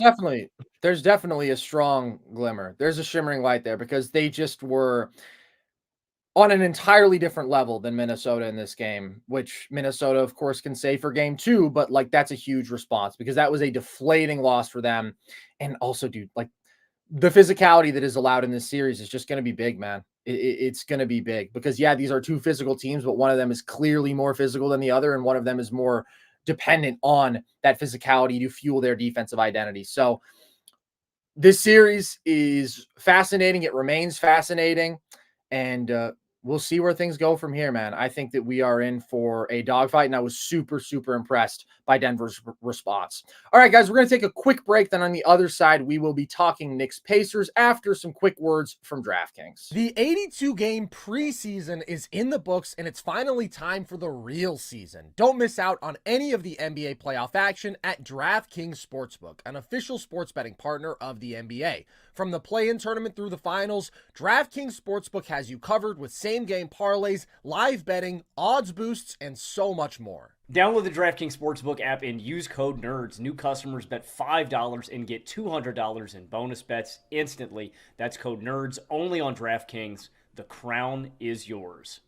[SPEAKER 1] There's definitely a strong glimmer. There's a shimmering light there, because they just were on an entirely different level than Minnesota in this game, which Minnesota, of course, can say for game 2, but like, that's a huge response, because that was a deflating loss for them. And also, dude, like, the physicality that is allowed in this series is just going to be big, man. It's going to be big, because yeah, these are 2 physical teams, but one of them is clearly more physical than the other. And one of them is more dependent on that physicality to fuel their defensive identity. So this series is fascinating. It remains fascinating. And we'll see where things go from here, man. I think that we are in for a dogfight, and I was super, super impressed by Denver's response. All right, guys, we're going to take a quick break. Then on the other side, we will be talking Knicks Pacers after some quick words from DraftKings. The 82-game preseason is in the books, and it's finally time for the real season. Don't miss out on any of the NBA playoff action at DraftKings Sportsbook, an official sports betting partner of the NBA. From the play-in tournament through the finals, DraftKings Sportsbook has you covered with same-game parlays, live betting, odds boosts, and so much more.
[SPEAKER 2] Download the DraftKings Sportsbook app and use code NERDS. New customers bet $5 and get $200 in bonus bets instantly. That's code NERDS only on DraftKings. The crown is yours.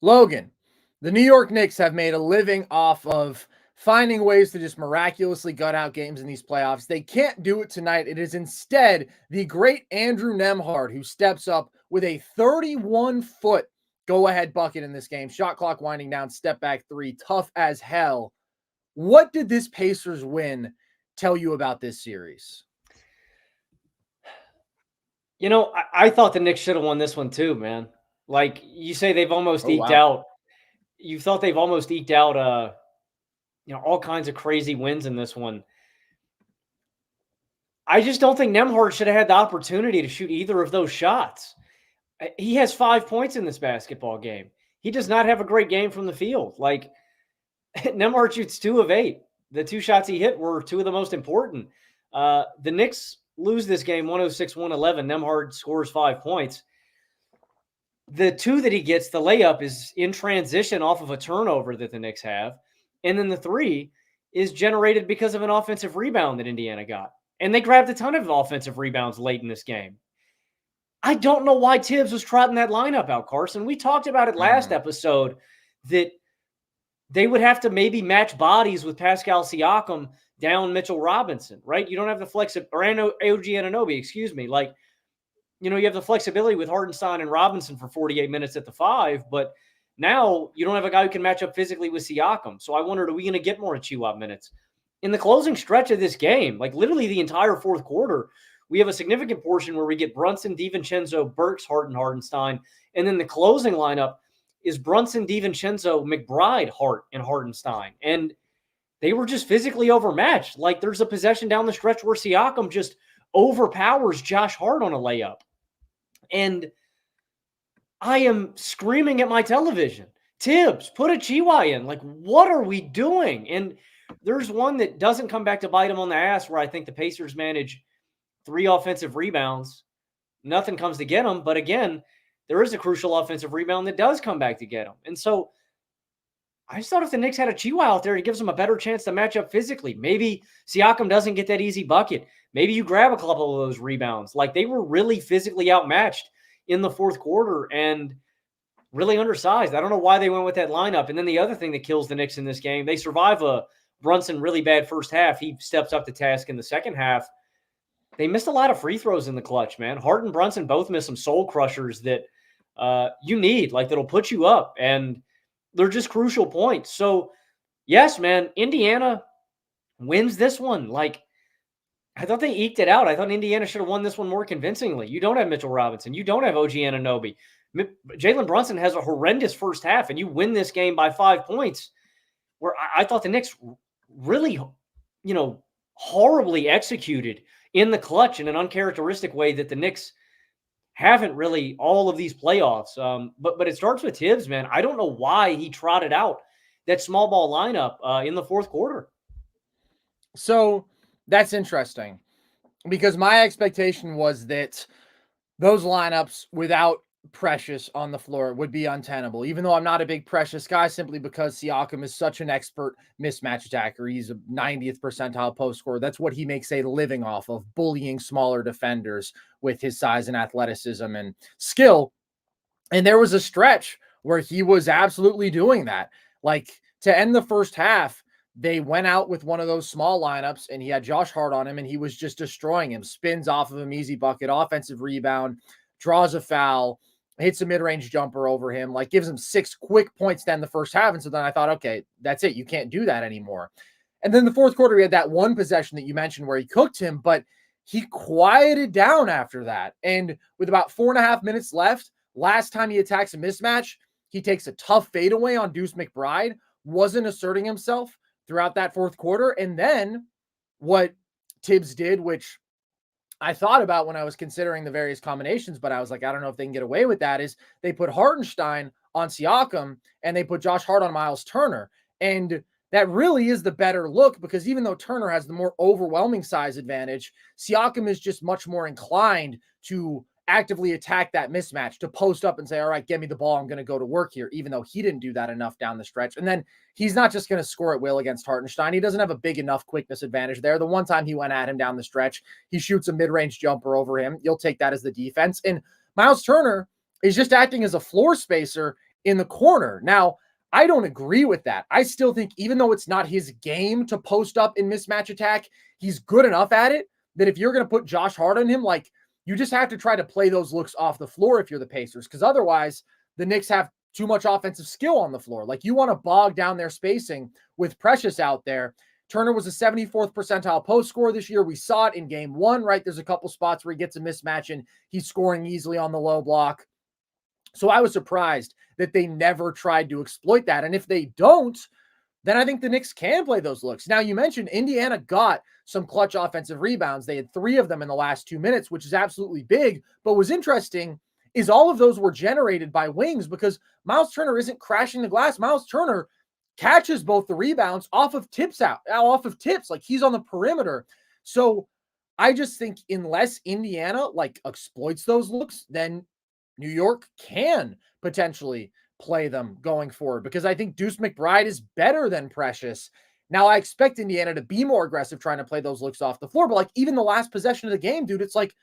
[SPEAKER 1] Logan, the New York Knicks have made a living off of finding ways to just miraculously gut out games in these playoffs. They can't do it tonight. It is instead the great Andrew Nembhard who steps up with a 31-foot go-ahead bucket in this game. Shot clock winding down, step back three, tough as hell. What did this Pacers win tell you about this series?
[SPEAKER 2] You know, I thought the Knicks should have won this one too, man. Like you say, they've almost eked out. You thought they've almost eked out, all kinds of crazy wins in this one. I just don't think Nembhard should have had the opportunity to shoot either of those shots. He has 5 points in this basketball game. He does not have a great game from the field. Like Nembhard shoots 2 of 8. The 2 shots he hit were 2 of the most important. The Knicks lose this game 106-111. Nembhard scores 5 points. The 2 that he gets, the layup, is in transition off of a turnover that the Knicks have. And then the 3 is generated because of an offensive rebound that Indiana got. And they grabbed a ton of offensive rebounds late in this game. I don't know why Tibbs was trotting that lineup out, Carson. We talked about it last episode that they would have to maybe match bodies with Pascal Siakam down Mitchell Robinson, right? You don't have the flexibility, or OG Anunoby, excuse me. Like, you have the flexibility with Hartenstein and Robinson for 48 minutes at the 5, but now you don't have a guy who can match up physically with Siakam. So I wondered, are we going to get more Chihuahua minutes? In the closing stretch of this game, like literally the entire fourth quarter, we have a significant portion where we get Brunson, DiVincenzo, Burks, Hartenstein, and then the closing lineup is Brunson, DiVincenzo, McBride, Hart, and Hartenstein. And they were just physically overmatched. Like there's a possession down the stretch where Siakam just overpowers Josh Hart on a layup. And I am screaming at my television, Tibbs, put a Chihuahua in. Like, what are we doing? And there's one that doesn't come back to bite him on the ass where I think the Pacers manage 3 offensive rebounds. Nothing comes to get them. But again, there is a crucial offensive rebound that does come back to get them. And so I just thought if the Knicks had a Chihuahua out there, it gives them a better chance to match up physically. Maybe Siakam doesn't get that easy bucket. Maybe you grab a couple of those rebounds. Like they were really physically outmatched in the fourth quarter and really undersized. I don't know why they went with that lineup. And then the other thing that kills the Knicks in this game, they survive a Brunson really bad first half. He steps up to task in the second half. They missed a lot of free throws in the clutch, man. Hart and Brunson both missed some soul crushers that you need, like that'll put you up. And they're just crucial points. So, yes, man, Indiana wins this one. Like, I thought they eked it out. I thought Indiana should have won this one more convincingly. You don't have Mitchell Robinson. You don't have OG Anunoby. Jalen Brunson has a horrendous first half, and you win this game by 5 points, where I thought the Knicks really, horribly executed in the clutch in an uncharacteristic way that the Knicks haven't really all of these playoffs. But it starts with Tibbs, man. I don't know why he trotted out that small ball lineup in the fourth quarter.
[SPEAKER 1] So that's interesting because my expectation was that those lineups without Precious on the floor would be untenable, even though I'm not a big Precious guy, simply because Siakam is such an expert mismatch attacker. He's a 90th percentile post scorer. That's what he makes a living off of, bullying smaller defenders with his size and athleticism and skill. And there was a stretch where he was absolutely doing that. Like to end the first half, they went out with one of those small lineups and he had Josh Hart on him and he was just destroying him. Spins off of him, easy bucket, offensive rebound, draws a foul, hits a mid-range jumper over him, like gives him 6 quick points to end the first half. And so then I thought, okay, that's it. You can't do that anymore. And then the fourth quarter, he had that one possession that you mentioned where he cooked him, but he quieted down after that. And with about 4.5 minutes left, last time he attacks a mismatch, he takes a tough fadeaway on Deuce McBride, wasn't asserting himself throughout that fourth quarter. And then what Tibbs did, which I thought about when I was considering the various combinations, but I was like, I don't know if they can get away with that, is they put Hartenstein on Siakam and they put Josh Hart on Miles Turner. And that really is the better look because even though Turner has the more overwhelming size advantage, Siakam is just much more inclined to actively attack that mismatch, to post up and say, all right, get me the ball. I'm going to go to work here, even though he didn't do that enough down the stretch. And then he's not just going to score at will against Hartenstein. He doesn't have a big enough quickness advantage there. The one time he went at him down the stretch, he shoots a mid-range jumper over him. You'll take that as the defense. And Miles Turner is just acting as a floor spacer in the corner. Now, I don't agree with that. I still think, even though it's not his game to post up in mismatch attack, he's good enough at it that if you're going to put Josh Hart on him, like, you just have to try to play those looks off the floor if you're the Pacers, because otherwise the Knicks have too much offensive skill on the floor. Like, you want to bog down their spacing with Precious out there. Turner was a 74th percentile post scorer this year. We saw it in game 1, right? There's a couple spots where he gets a mismatch and he's scoring easily on the low block. So I was surprised that they never tried to exploit that. And if they don't, then I think the Knicks can play those looks. Now, you mentioned Indiana got some clutch offensive rebounds. They had 3 of them in the last 2 minutes, which is absolutely big. But what's interesting is all of those were generated by wings, because Miles Turner isn't crashing the glass. Miles Turner catches both the rebounds off of tips. Like, he's on the perimeter. So I just think unless Indiana like exploits those looks, then New York can potentially play them going forward, because I think Deuce McBride is better than Precious. Now, I expect Indiana to be more aggressive trying to play those looks off the floor, but like, even the last possession of the game, dude, it's like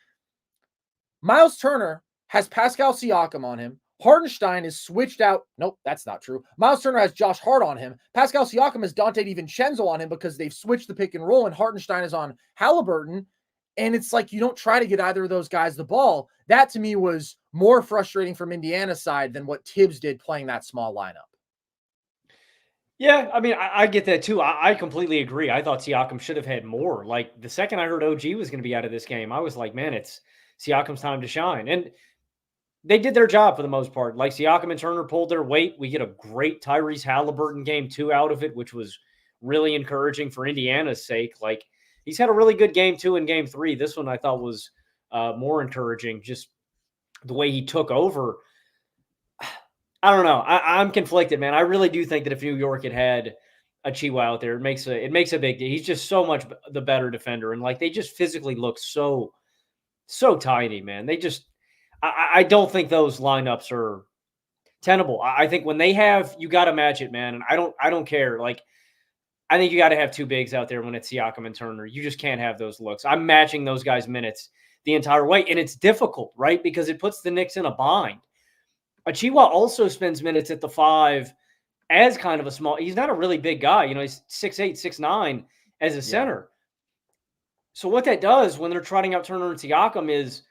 [SPEAKER 1] Miles Turner has Pascal Siakam on him. Hartenstein is switched out. Nope, that's not true. Miles Turner has Josh Hart on him. Pascal Siakam has Donte DiVincenzo on him because they've switched the pick and roll, and Hartenstein is on Haliburton. And it's like, you don't try to get either of those guys the ball. That to me was more frustrating from Indiana's side than what Tibbs did playing that small lineup.
[SPEAKER 2] Yeah, I mean, I get that too. I completely agree. I thought Siakam should have had more. Like, the second I heard OG was going to be out of this game, I was like, man, it's Siakam's time to shine. And they did their job for the most part. Like, Siakam and Turner pulled their weight. We get a great Tyrese Haliburton game 2 out of it, which was really encouraging for Indiana's sake. Like, he's had a really good game 2 and game 3. This one I thought was more encouraging, just the way he took over. I don't know. I'm conflicted, man. I really do think that if New York had a Chihuahua out there, it makes a big deal. He's just so much the better defender, and like, they just physically look so tiny, man. They just I don't think those lineups are tenable. I think when they have, you got to match it, man. And I don't care. Like, I think you got to have 2 bigs out there when it's Siakam and Turner. You just can't have those looks. I'm matching those guys' minutes the entire way, and it's difficult, right? Because it puts the Knicks in a bind. Achiuwa also spends minutes at the 5 as kind of a small. He's not a really big guy. You know, he's 6'8", 6'9" as a center. So what that does when they're trotting out Turner and Siakam is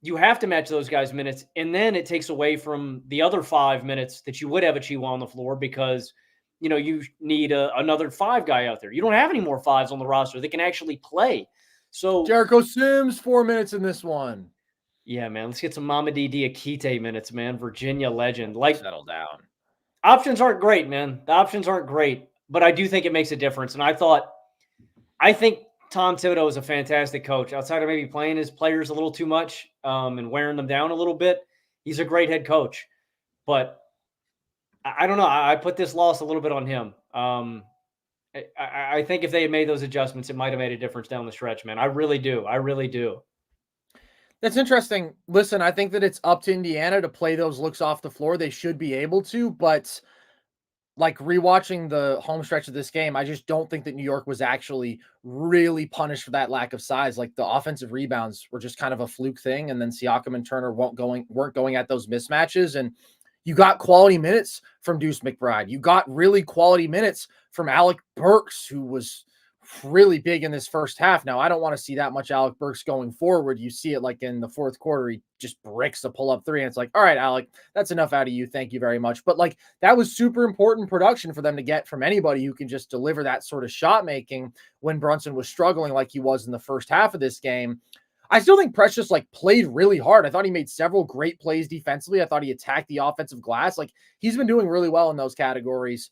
[SPEAKER 2] you have to match those guys' minutes, and then it takes away from the other 5 minutes that you would have Achiuwa on the floor, because, you know, you need another 5 guy out there. You don't have any more 5s on the roster that can actually play. So
[SPEAKER 1] Jericho Sims, 4 minutes in this one.
[SPEAKER 2] Yeah, man. Let's get some Mamadi Diakite minutes, man. Virginia legend. Like,
[SPEAKER 1] settle down.
[SPEAKER 2] Options aren't great, man. The options aren't great, but I do think it makes a difference. And I think Tom Thibodeau is a fantastic coach. Outside of maybe playing his players a little too much and wearing them down a little bit, he's a great head coach. But I don't know. I put this loss a little bit on him. I think if they had made those adjustments, it might have made a difference down the stretch, man. I really do. I really do.
[SPEAKER 1] That's interesting. Listen, I think that it's up to Indiana to play those looks off the floor. They should be able to, but like, rewatching the home stretch of this game, I just don't think that New York was actually really punished for that lack of size. Like, the offensive rebounds were just kind of a fluke thing, and then Siakam and Turner weren't going at those mismatches, and you got quality minutes from Deuce McBride. You got really quality minutes from Alec Burks, who was really big in this first half. Now, I don't want to see that much Alec Burks going forward. You see it like in the fourth quarter, he just bricks a pull-up 3, and it's like, all right, Alec, that's enough out of you. Thank you very much. But like, that was super important production for them to get from anybody who can just deliver that sort of shot making when Brunson was struggling like he was in the first half of this game. I still think Precious like played really hard. I thought he made several great plays defensively. I thought he attacked the offensive glass. Like, he's been doing really well in those categories.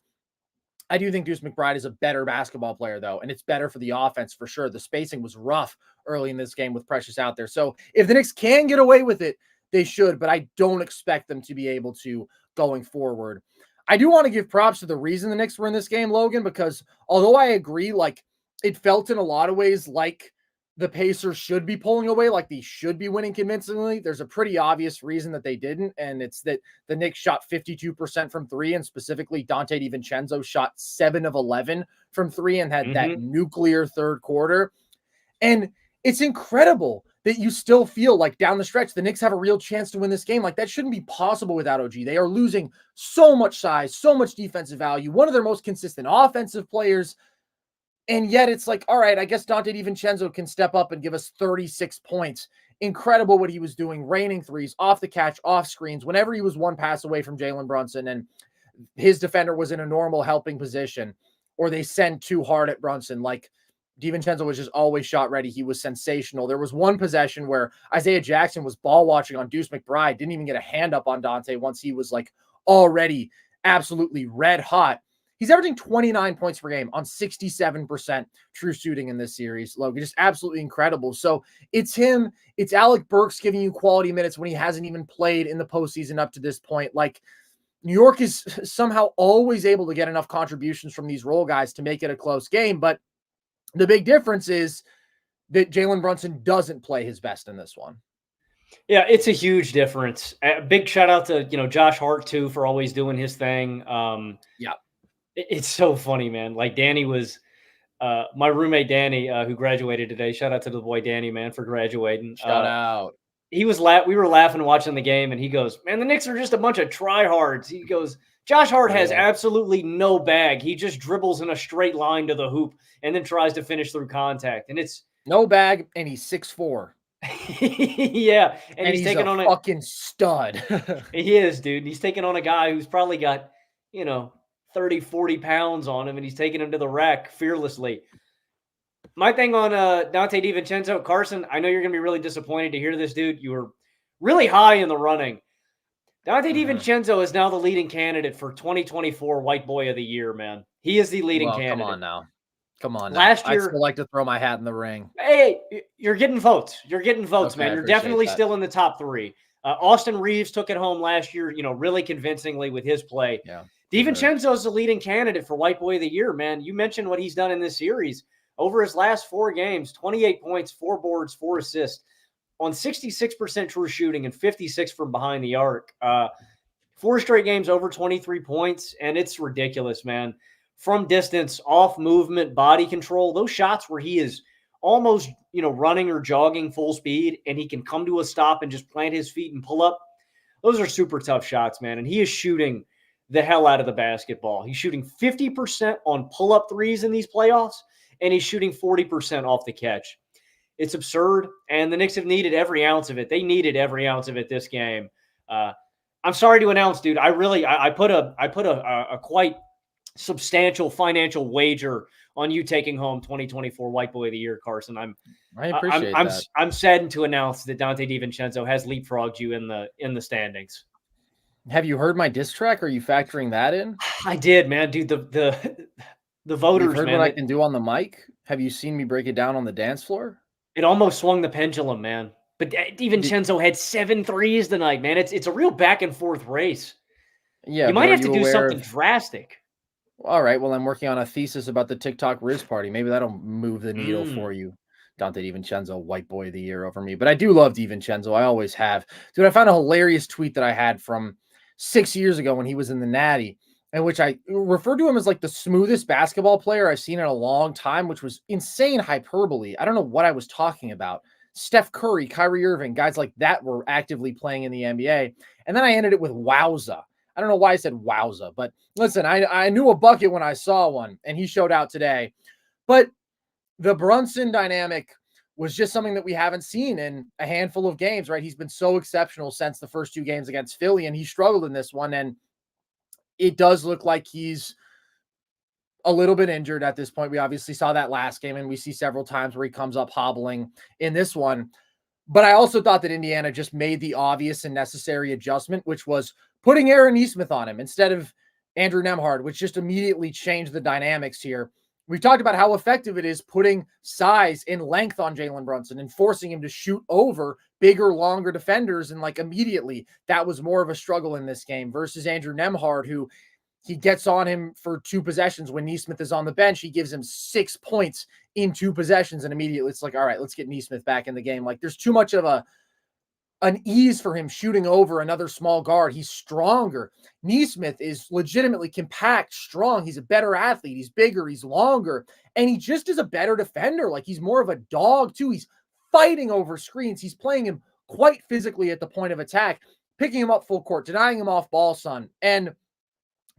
[SPEAKER 1] I do think Deuce McBride is a better basketball player, though, and it's better for the offense for sure. The spacing was rough early in this game with Precious out there. So if the Knicks can get away with it, they should, but I don't expect them to be able to going forward. I do want to give props to the reason the Knicks were in this game, Logan, because although I agree, like, it felt in a lot of ways like the Pacers should be pulling away, like they should be winning convincingly. There's a pretty obvious reason that they didn't, and it's that the Knicks shot 52% from three, and specifically Donte DiVincenzo shot 7 of 11 from three and had that nuclear third quarter. And it's incredible that you still feel like down the stretch, the Knicks have a real chance to win this game. Like that shouldn't be possible without OG. They are losing so much size, so much defensive value, one of their most consistent offensive players. And yet it's like, all right, I guess Donte DiVincenzo can step up and give us 36 points. Incredible what he was doing, raining threes, off the catch, off screens, whenever he was one pass away from Jalen Brunson and his defender was in a normal helping position, or they send too hard at Brunson. Like DiVincenzo was just always shot ready. He was sensational. There was one possession where Isaiah Jackson was ball watching on Deuce McBride, didn't even get a hand up on Donte once he was like already absolutely red hot. He's averaging 29 points per game on 67% true shooting in this series, Logan. Just absolutely incredible. So it's him. It's Alec Burks giving you quality minutes when he hasn't even played in the postseason up to this point. Like New York is somehow always able to get enough contributions from these role guys to make it a close game. But the big difference is that Jalen Brunson doesn't play his best in this one.
[SPEAKER 2] Yeah, it's a huge difference. Big shout out to, Josh Hart too, for always doing his thing.
[SPEAKER 1] Yeah.
[SPEAKER 2] It's so funny, man. Like Danny was, my roommate Danny, who graduated today. Shout out to the boy Danny, man, for graduating.
[SPEAKER 1] Shout out.
[SPEAKER 2] He was we were laughing watching the game, and he goes, "Man, the Knicks are just a bunch of tryhards." He goes, "Josh Hart has absolutely no bag. He just dribbles in a straight line to the hoop and then tries to finish through contact." And it's
[SPEAKER 1] no bag, and he's 6'4".
[SPEAKER 2] Yeah, and he's taking on
[SPEAKER 1] a fucking stud.
[SPEAKER 2] He is, dude. He's taking on a guy who's probably got 30, 40 pounds on him, and he's taking him to the rack fearlessly. My thing on Donte DiVincenzo, Carson, I know you're going to be really disappointed to hear this, dude. You were really high in the running. Donte DiVincenzo is now the leading candidate for 2024 White Boy of the Year, man. He is the leading candidate.
[SPEAKER 1] Come on now.
[SPEAKER 2] Last year,
[SPEAKER 1] I'd still like to throw my hat in the ring.
[SPEAKER 2] Hey, you're getting votes. Okay, man. You're definitely still in the top three. Austin Reeves took it home last year, really convincingly with his play.
[SPEAKER 1] Yeah.
[SPEAKER 2] DiVincenzo is the leading candidate for White Boy of the Year, man. You mentioned what he's done in this series. Over his last 4 games, 28 points, 4 boards, 4 assists on 66% true shooting and 56 from behind the arc. 4 straight games over 23 points, and it's ridiculous, man. From distance, off movement, body control, those shots where he is almost, running or jogging full speed and he can come to a stop and just plant his feet and pull up. Those are super tough shots, man. And he is shooting the hell out of the basketball. He's shooting 50% on pull-up threes in these playoffs, and he's shooting 40% off the catch. It's absurd, and the Knicks have needed every ounce of it. They needed every ounce of it this game. I'm sorry to announce, dude. I put a quite substantial financial wager on you taking home 2024 White Boy of the Year, Carson.
[SPEAKER 1] I appreciate that.
[SPEAKER 2] I'm saddened to announce that Donte DiVincenzo has leapfrogged you in the standings.
[SPEAKER 1] Have you heard my diss track? Are you factoring that in?
[SPEAKER 2] I did, man, dude. The voters,
[SPEAKER 1] You've heard
[SPEAKER 2] man.
[SPEAKER 1] What I can do on the mic? Have you seen me break it down on the dance floor?
[SPEAKER 2] It almost swung the pendulum, man. But DiVincenzo had 7 threes tonight, man. It's a real back and forth race.
[SPEAKER 1] Yeah,
[SPEAKER 2] you might have to do something drastic.
[SPEAKER 1] All right. Well, I'm working on a thesis about the TikTok Riz party. Maybe that'll move the needle for you. Donte DiVincenzo, White Boy of the Year over me. But I do love DiVincenzo. I always have. Dude, I found a hilarious tweet that I had from 6 years ago when he was in the Natty, in which I referred to him as like the smoothest basketball player I've seen in a long time, which was insane hyperbole. I don't know what I was talking about. Steph Curry, Kyrie Irving, guys like that were actively playing in the NBA. And then I ended it with wowza. I don't know why I said wowza, but listen, I knew a bucket when I saw one, and he showed out today. But the Brunson dynamic was just something that we haven't seen in a handful of games, right? He's been so exceptional since the first 2 games against Philly, and he struggled in this one. And it does look like he's a little bit injured at this point. We obviously saw that last game, and we see several times where he comes up hobbling in this one. But I also thought that Indiana just made the obvious and necessary adjustment, which was putting Aaron Nesmith on him instead of Andrew Nembhard, which just immediately changed the dynamics here. We've talked about how effective it is putting size and length on Jalen Brunson and forcing him to shoot over bigger, longer defenders. And like immediately that was more of a struggle in this game versus Andrew Nembhard, who he gets on him for 2 possessions. When Nesmith is on the bench, he gives him 6 points in 2 possessions. And immediately it's like, all right, let's get Nesmith back in the game. Like there's too much of an ease for him shooting over another small guard. He's stronger. Nesmith is legitimately compact, strong. He's a better athlete. He's bigger. He's longer. And he just is a better defender. Like he's more of a dog too. He's fighting over screens. He's playing him quite physically at the point of attack, picking him up full court, denying him off ball, son. And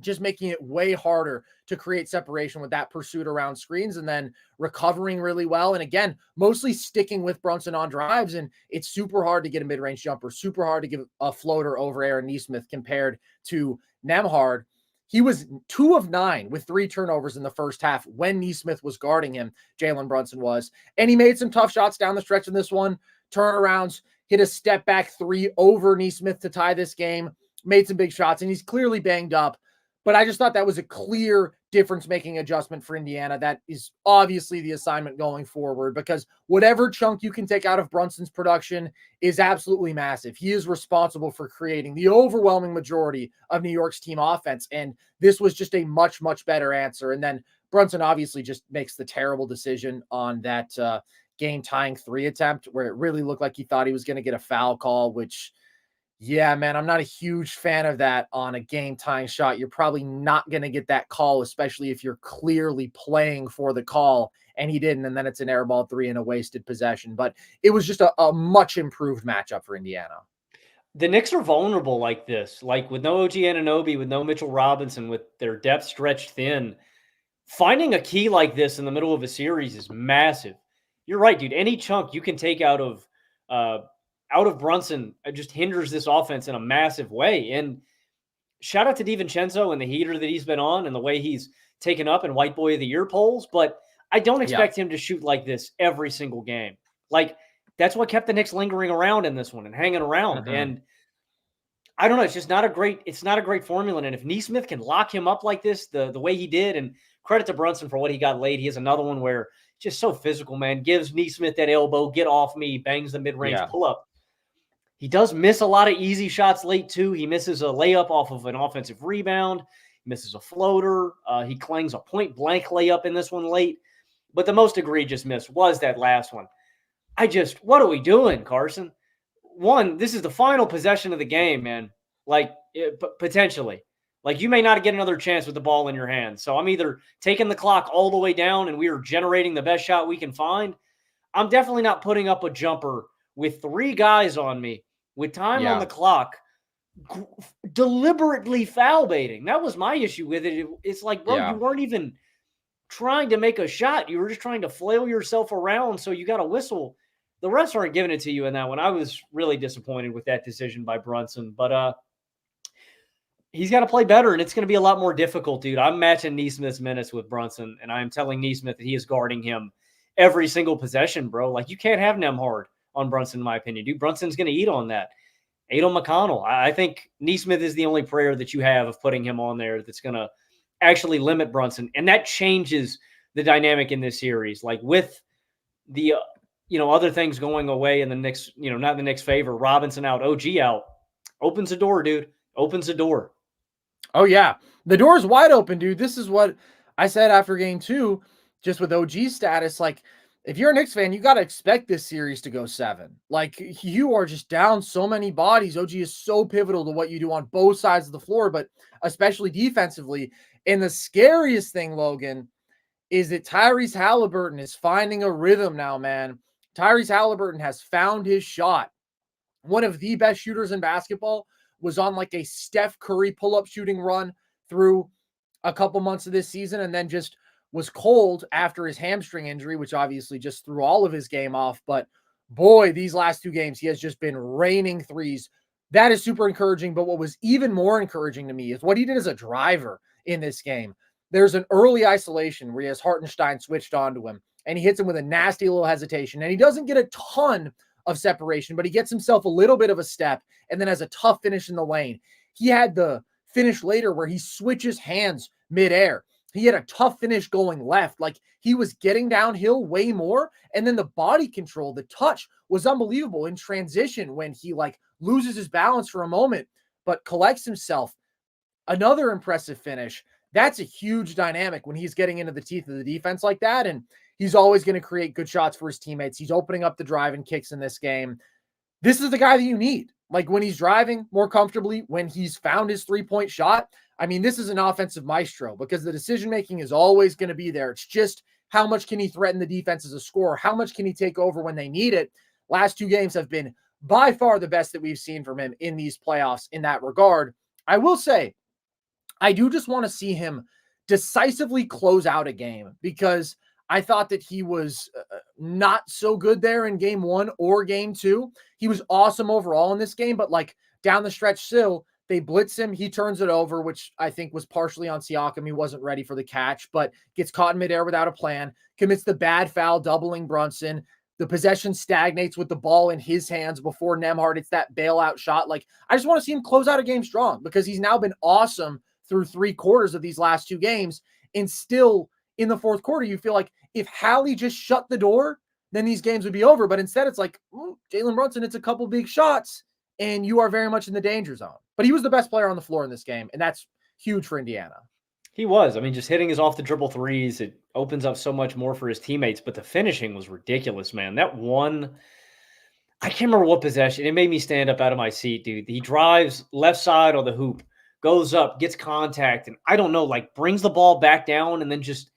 [SPEAKER 1] just making it way harder to create separation with that pursuit around screens, and then recovering really well. And again, mostly sticking with Brunson on drives. And it's super hard to get a mid-range jumper, super hard to give a floater over Aaron Nesmith compared to Nembhard. He was 2 of 9 with 3 turnovers in the first half when Nesmith was guarding him, Jalen Brunson was. And he made some tough shots down the stretch in this one. Turnarounds, hit a step back 3 over Nesmith to tie this game, made some big shots, and he's clearly banged up. But I just thought that was a clear difference-making adjustment for Indiana. That is obviously the assignment going forward, because whatever chunk you can take out of Brunson's production is absolutely massive. He is responsible for creating the overwhelming majority of New York's team offense, and this was just a much, much better answer. And then Brunson obviously just makes the terrible decision on that game-tying 3 attempt where it really looked like he thought he was going to get a foul call, which... yeah, man, I'm not a huge fan of that on a game-tying shot. You're probably not going to get that call, especially if you're clearly playing for the call, and he didn't, and then it's an air ball 3 and a wasted possession. But it was just a much improved matchup for Indiana.
[SPEAKER 2] The Knicks are vulnerable like this, like with no OG Anunoby, with no Mitchell Robinson, with their depth stretched thin. Finding a key like this in the middle of a series is massive. You're right, dude. Any chunk you can take out of Brunson just hinders this offense in a massive way. And shout out to DiVincenzo and the heater that he's been on and the way he's taken up in White Boy of the Year polls. But I don't expect him to shoot like this every single game. Like that's what kept the Knicks lingering around in this one and hanging around.
[SPEAKER 1] Mm-hmm.
[SPEAKER 2] And I don't know. It's just not a great formula. And if Nesmith can lock him up like this, the way he did, and credit to Brunson for what he got late. He has another one where just so physical, man, gives Nesmith that elbow, get off me, bangs the mid-range pull up. He does miss a lot of easy shots late, too. He misses a layup off of an offensive rebound. He misses a floater. He clangs a point-blank layup in this one late. But the most egregious miss was that last one. What are we doing, Carson? One, this is the final possession of the game, man. Like, potentially. Like, you may not get another chance with the ball in your hands. So I'm either taking the clock all the way down and we are generating the best shot we can find. I'm definitely not putting up a jumper with 3 guys on me, with time on the clock, deliberately foul baiting. That was my issue with it. It's like, bro, you weren't even trying to make a shot. You were just trying to flail yourself around, so you got a whistle. The refs aren't giving it to you in that one. I was really disappointed with that decision by Brunson. But he's got to play better, and it's going to be a lot more difficult, dude. I'm matching Nesmith's minutes with Brunson, and I'm telling Nesmith that he is guarding him every single possession, bro. Like, you can't have Nembhard on Brunson, in my opinion, dude. Brunson's going to eat on that. Adel McConnell. I think Nesmith is the only prayer that you have of putting him on there that's going to actually limit Brunson. And that changes the dynamic in this series. Like with the, other things going away in the Knicks, not in the Knicks' favor, Robinson out, OG out, opens the door, dude. Opens the door.
[SPEAKER 1] Oh, yeah. The door's wide open, dude. This is what I said after game 2, just with OG's status. Like, if you're a Knicks fan, you got to expect this series to go 7. Like, you are just down so many bodies. OG is so pivotal to what you do on both sides of the floor, but especially defensively. And the scariest thing, Logan, is that Tyrese Haliburton is finding a rhythm now, man. Tyrese Haliburton has found his shot. One of the best shooters in basketball, was on like a Steph Curry pull-up shooting run through a couple months of this season, and then just was cold after his hamstring injury, which obviously just threw all of his game off. But boy, these last 2 games, he has just been raining threes. That is super encouraging. But what was even more encouraging to me is what he did as a driver in this game. There's an early isolation where he has Hartenstein switched onto him, and he hits him with a nasty little hesitation. And he doesn't get a ton of separation, but he gets himself a little bit of a step and then has a tough finish in the lane. He had the finish later where he switches hands midair. He had a tough finish going left. Like, he was getting downhill way more. And then the body control, the touch was unbelievable in transition when he like loses his balance for a moment, but collects himself. another impressive finish. That's a huge dynamic when he's getting into the teeth of the defense like that. And he's always going to create good shots for his teammates. He's opening up the drive and kicks in this game. This is the guy that you need. Like when he's driving more comfortably, when he's found his 3-point shot. I mean, this is an offensive maestro because the decision-making is always going to be there. It's just how much can he threaten the defense as a scorer? How much can he take over when they need it? Last 2 games have been by far the best that we've seen from him in these playoffs in that regard. I will say, I do just want to see him decisively close out a game because I thought that he was not so good there in game 1 or game 2. He was awesome overall in this game, but like down the stretch still, they blitz him. He turns it over, which I think was partially on Siakam. He wasn't ready for the catch, but gets caught in midair without a plan, commits the bad foul, doubling Brunson. The possession stagnates with the ball in his hands before Nembhard. It's that bailout shot. Like, I just want to see him close out a game strong because he's now been awesome through 3 quarters of these last 2 games. And still in the 4th quarter, you feel like if Hallie just shut the door, then these games would be over. But instead it's like, Jalen Brunson, it's a couple big shots and you are very much in the danger zone. But he was the best player on the floor in this game, and that's huge for Indiana.
[SPEAKER 2] He was. I mean, just hitting his off-the-dribble threes, it opens up so much more for his teammates, but the finishing was ridiculous, man. That one, I can't remember what possession. It made me stand up out of my seat, dude. He drives left side on the hoop, goes up, gets contact, and I don't know, like brings the ball back down and then just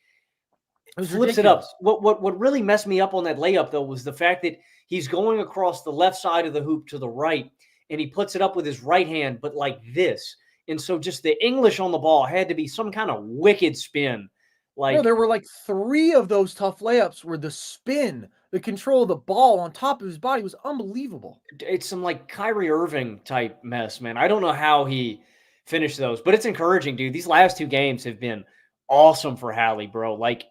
[SPEAKER 2] flips it up. What really messed me up on that layup, though, was the fact that he's going across the left side of the hoop to the right, and he puts it up with his right hand, but like this. And so just the English on the ball had to be some kind of wicked spin. Like
[SPEAKER 1] there were like 3 of those tough layups where the spin, the control of the ball on top of his body was unbelievable.
[SPEAKER 2] It's some like Kyrie Irving type mess, man. I don't know how he finished those, but it's encouraging, dude. These last 2 games have been awesome for Hallie, bro. Like,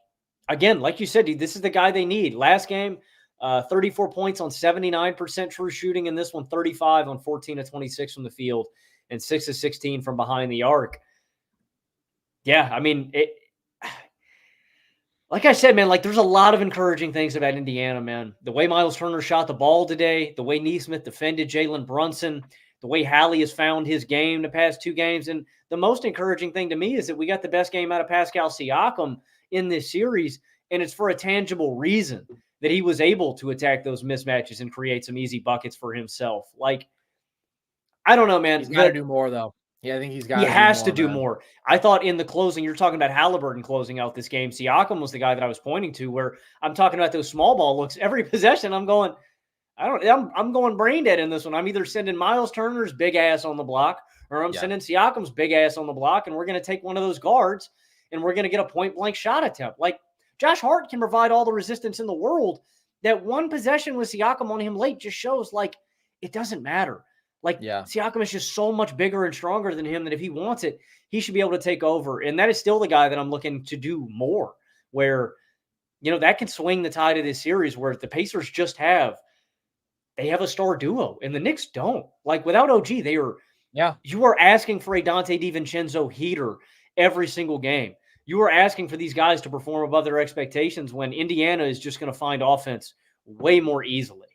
[SPEAKER 2] again, like you said, dude, this is the guy they need. Last game, 34 points on 79% true shooting. In this one, 35 on 14 of 26 from the field and 6 of 16 from behind the arc. Yeah, I mean, like I said, man, like there's a lot of encouraging things about Indiana, man. The way Miles Turner shot the ball today, the way Nesmith defended Jalen Brunson, the way Hallie has found his game the past 2 games. And the most encouraging thing to me is that we got the best game out of Pascal Siakam in this series, and it's for a tangible reason that he was able to attack those mismatches and create some easy buckets for himself. Like, I don't know, man.
[SPEAKER 1] He's got to do more, though. Yeah, I think he
[SPEAKER 2] has to do more. I thought in the closing, you're talking about Haliburton closing out this game. Siakam was the guy that I was pointing to, where I'm talking about those small ball looks. Every possession, I'm going brain dead in this one. I'm either sending Miles Turner's big ass on the block, or I'm sending Siakam's big ass on the block, and we're going to take one of those guards, and we're going to get a point blank shot attempt. Like, Josh Hart can provide all the resistance in the world. That one possession with Siakam on him late just shows like it doesn't matter. Like, Siakam is just so much bigger and stronger than him that if he wants it, he should be able to take over. And that is still the guy that I'm looking to do more, where, you know, that can swing the tide of this series, where the Pacers they have a star duo and the Knicks don't. Like, without OG, you are asking for a Donte DiVincenzo heater every single game. You are asking for these guys to perform above their expectations when Indiana is just going to find offense way more easily.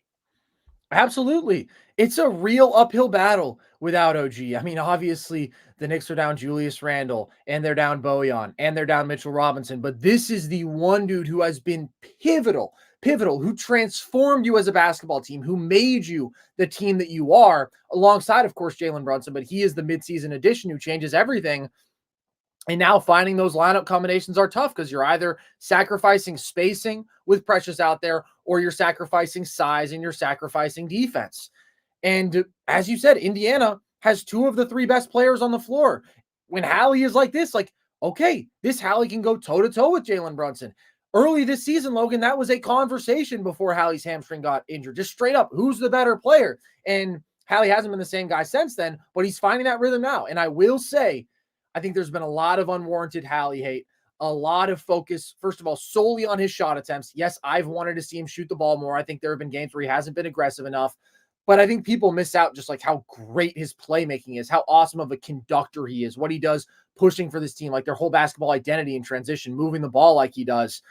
[SPEAKER 1] Absolutely. It's a real uphill battle without OG. I mean, obviously, the Knicks are down Julius Randle, and they're down Bojan, and they're down Mitchell Robinson. But this is the one dude who has been pivotal, who transformed you as a basketball team, who made you the team that you are, alongside, of course, Jalen Brunson. But he is the midseason addition who changes everything. And now finding those lineup combinations are tough because you're either sacrificing spacing with Precious out there, or you're sacrificing size and you're sacrificing defense. And as you said, Indiana has 2 of the 3 best players on the floor. When Hallie is like this, like, okay, this Hallie can go toe-to-toe with Jalen Brunson. Early this season, Logan, that was a conversation before Hallie's hamstring got injured. Just straight up, who's the better player? And Hallie hasn't been the same guy since then, but he's finding that rhythm now. And I will say, I think there's been a lot of unwarranted Hallie hate, a lot of focus, first of all, solely on his shot attempts. Yes, I've wanted to see him shoot the ball more. I think there have been games where he hasn't been aggressive enough, but I think people miss out just like how great his playmaking is, how awesome of a conductor he is, what he does pushing for this team, like their whole basketball identity and transition, moving the ball like he does,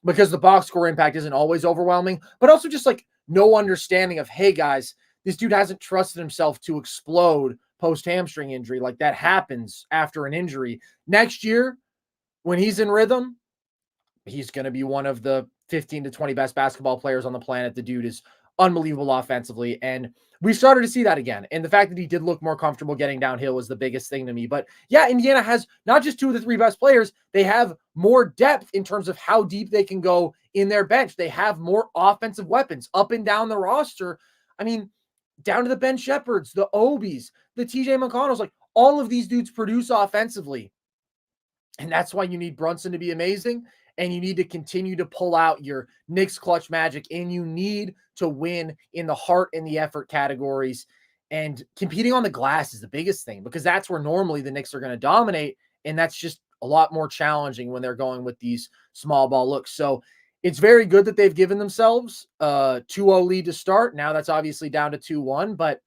[SPEAKER 1] because the box score impact isn't always overwhelming, but also just like no understanding of, hey guys, this dude hasn't trusted himself to explode post hamstring injury. Like that happens after an injury. Next year, when he's in rhythm, he's going to be one of the 15 to 20 best basketball players on the planet. The dude is unbelievable offensively. And we started to see that again. And the fact that he did look more comfortable getting downhill was the biggest thing to me. But yeah, Indiana has not just two of the three best players. They have more depth in terms of how deep they can go in their bench. They have more offensive weapons up and down the roster. I mean, down to the Ben Shepherds, the Obies, the TJ McConnells, like all of these dudes produce offensively. And that's why you need Brunson to be amazing. And you need to continue to pull out your Knicks clutch magic, and you need to win in the heart and the effort categories. And competing on the glass is the biggest thing, because that's where normally the Knicks are going to dominate. And that's just a lot more challenging when they're going with these small ball looks. So it's very good that they've given themselves a 2-0 lead to start. Now that's obviously down to 2-1, but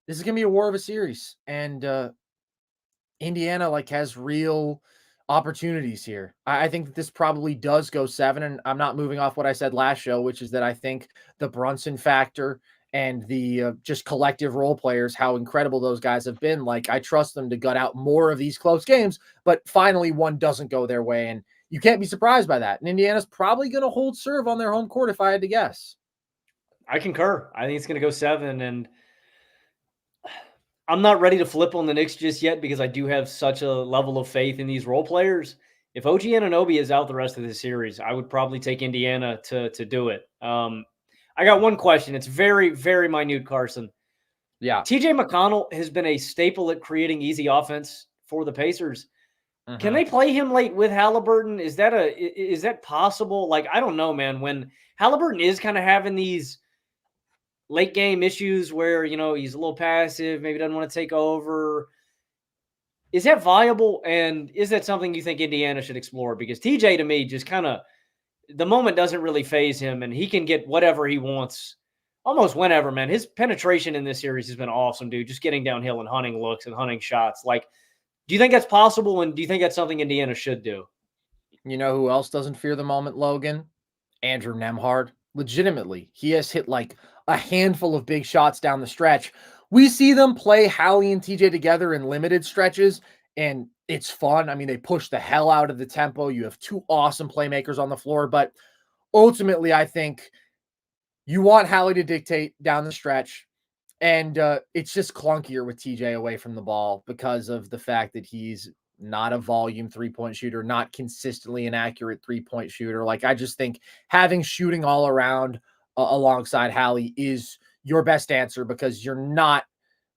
[SPEAKER 1] this is going to be a war of a series. And Indiana has real opportunities here. I think that this probably does go 7, and I'm not moving off what I said last show, which is that I think the Brunson factor and the just collective role players, how incredible those guys have been. I trust them to gut out more of these close games, but finally one doesn't go their way, and you can't be surprised by that. And Indiana's probably going to hold serve on their home court if I had to guess.
[SPEAKER 2] I concur. I think it's going to go 7, and I'm not ready to flip on the Knicks just yet because I do have such a level of faith in these role players. If OG Anunoby is out the rest of the series, I would probably take Indiana to do it. I got one question. It's very, very minute, Carson.
[SPEAKER 1] Yeah.
[SPEAKER 2] TJ McConnell has been a staple at creating easy offense for the Pacers.
[SPEAKER 1] Mm-hmm.
[SPEAKER 2] Can they play him late with Haliburton? Is that possible? I don't know, man. When Haliburton is kind of having these late game issues where, he's a little passive, maybe doesn't want to take over. Is that viable? And is that something you think Indiana should explore? Because TJ, to me, just kind of the moment doesn't really phase him, and he can get whatever he wants almost whenever, man. His penetration in this series has been awesome, dude. Just getting downhill and hunting looks and hunting shots. Do you think that's possible? And do you think that's something Indiana should do?
[SPEAKER 1] You know who else doesn't fear the moment, Logan? Andrew Nembhard. Legitimately, he has hit a handful of big shots down the stretch. We see them play Hallie and TJ together in limited stretches, and it's fun. I mean, they push the hell out of the tempo. You have two awesome playmakers on the floor, but ultimately, I think you want Hallie to dictate down the stretch, and it's just clunkier with TJ away from the ball because of the fact that he's not a volume three-point shooter, not consistently an accurate three-point shooter. I just think having shooting all around alongside Hallie is your best answer, because you're not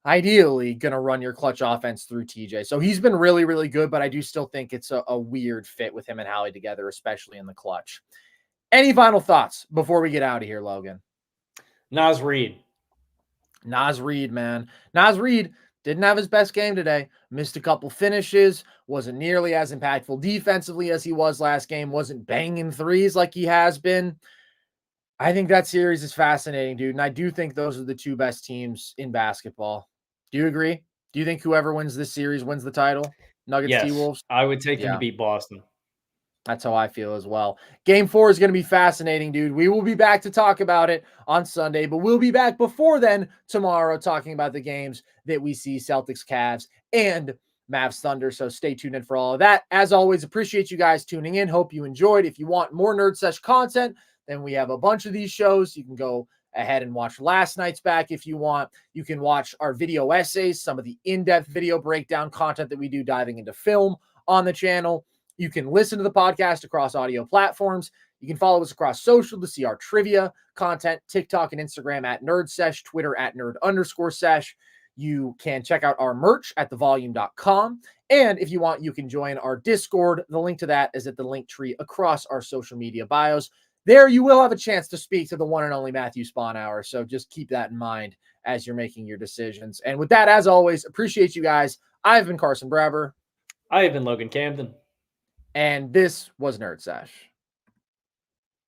[SPEAKER 1] ideally going to run your clutch offense through TJ. So he's been really, really good, but I do still think it's a weird fit with him and Hallie together, especially in the clutch. Any final thoughts before we get out of here, Logan?
[SPEAKER 2] Naz Reid,
[SPEAKER 1] man. Naz Reid didn't have his best game today. Missed a couple finishes. Wasn't nearly as impactful defensively as he was last game. Wasn't banging threes like he has been. I think that series is fascinating, dude. And I do think those are the two best teams in basketball. Do you agree? Do you think whoever wins this series wins the title? Nuggets,
[SPEAKER 2] yes,
[SPEAKER 1] T-Wolves?
[SPEAKER 2] I would take them to beat Boston.
[SPEAKER 1] That's how I feel as well. Game 4 is going to be fascinating, dude. We will be back to talk about it on Sunday, but we'll be back before then tomorrow talking about the games that we see: Celtics, Cavs, and Mavs, Thunder. So stay tuned in for all of that. As always, appreciate you guys tuning in. Hope you enjoyed. If you want more NerdSesh content, then we have a bunch of these shows. You can go ahead and watch last night's back if you want. You can watch our video essays, some of the in-depth video breakdown content that we do diving into film on the channel. You can listen to the podcast across audio platforms. You can follow us across social to see our trivia content, TikTok and Instagram at NerdSesh, Twitter at Nerd_sesh. You can check out our merch at thevolume.com. And if you want, you can join our Discord. The link to that is at the link tree across our social media bios. There you will have a chance to speak to the one and only Matthew Sponhour. So just keep that in mind as you're making your decisions. And with that, as always, appreciate you guys. I've been Carson Brever.
[SPEAKER 2] I have been Logan Camden.
[SPEAKER 1] And this was NerdSesh.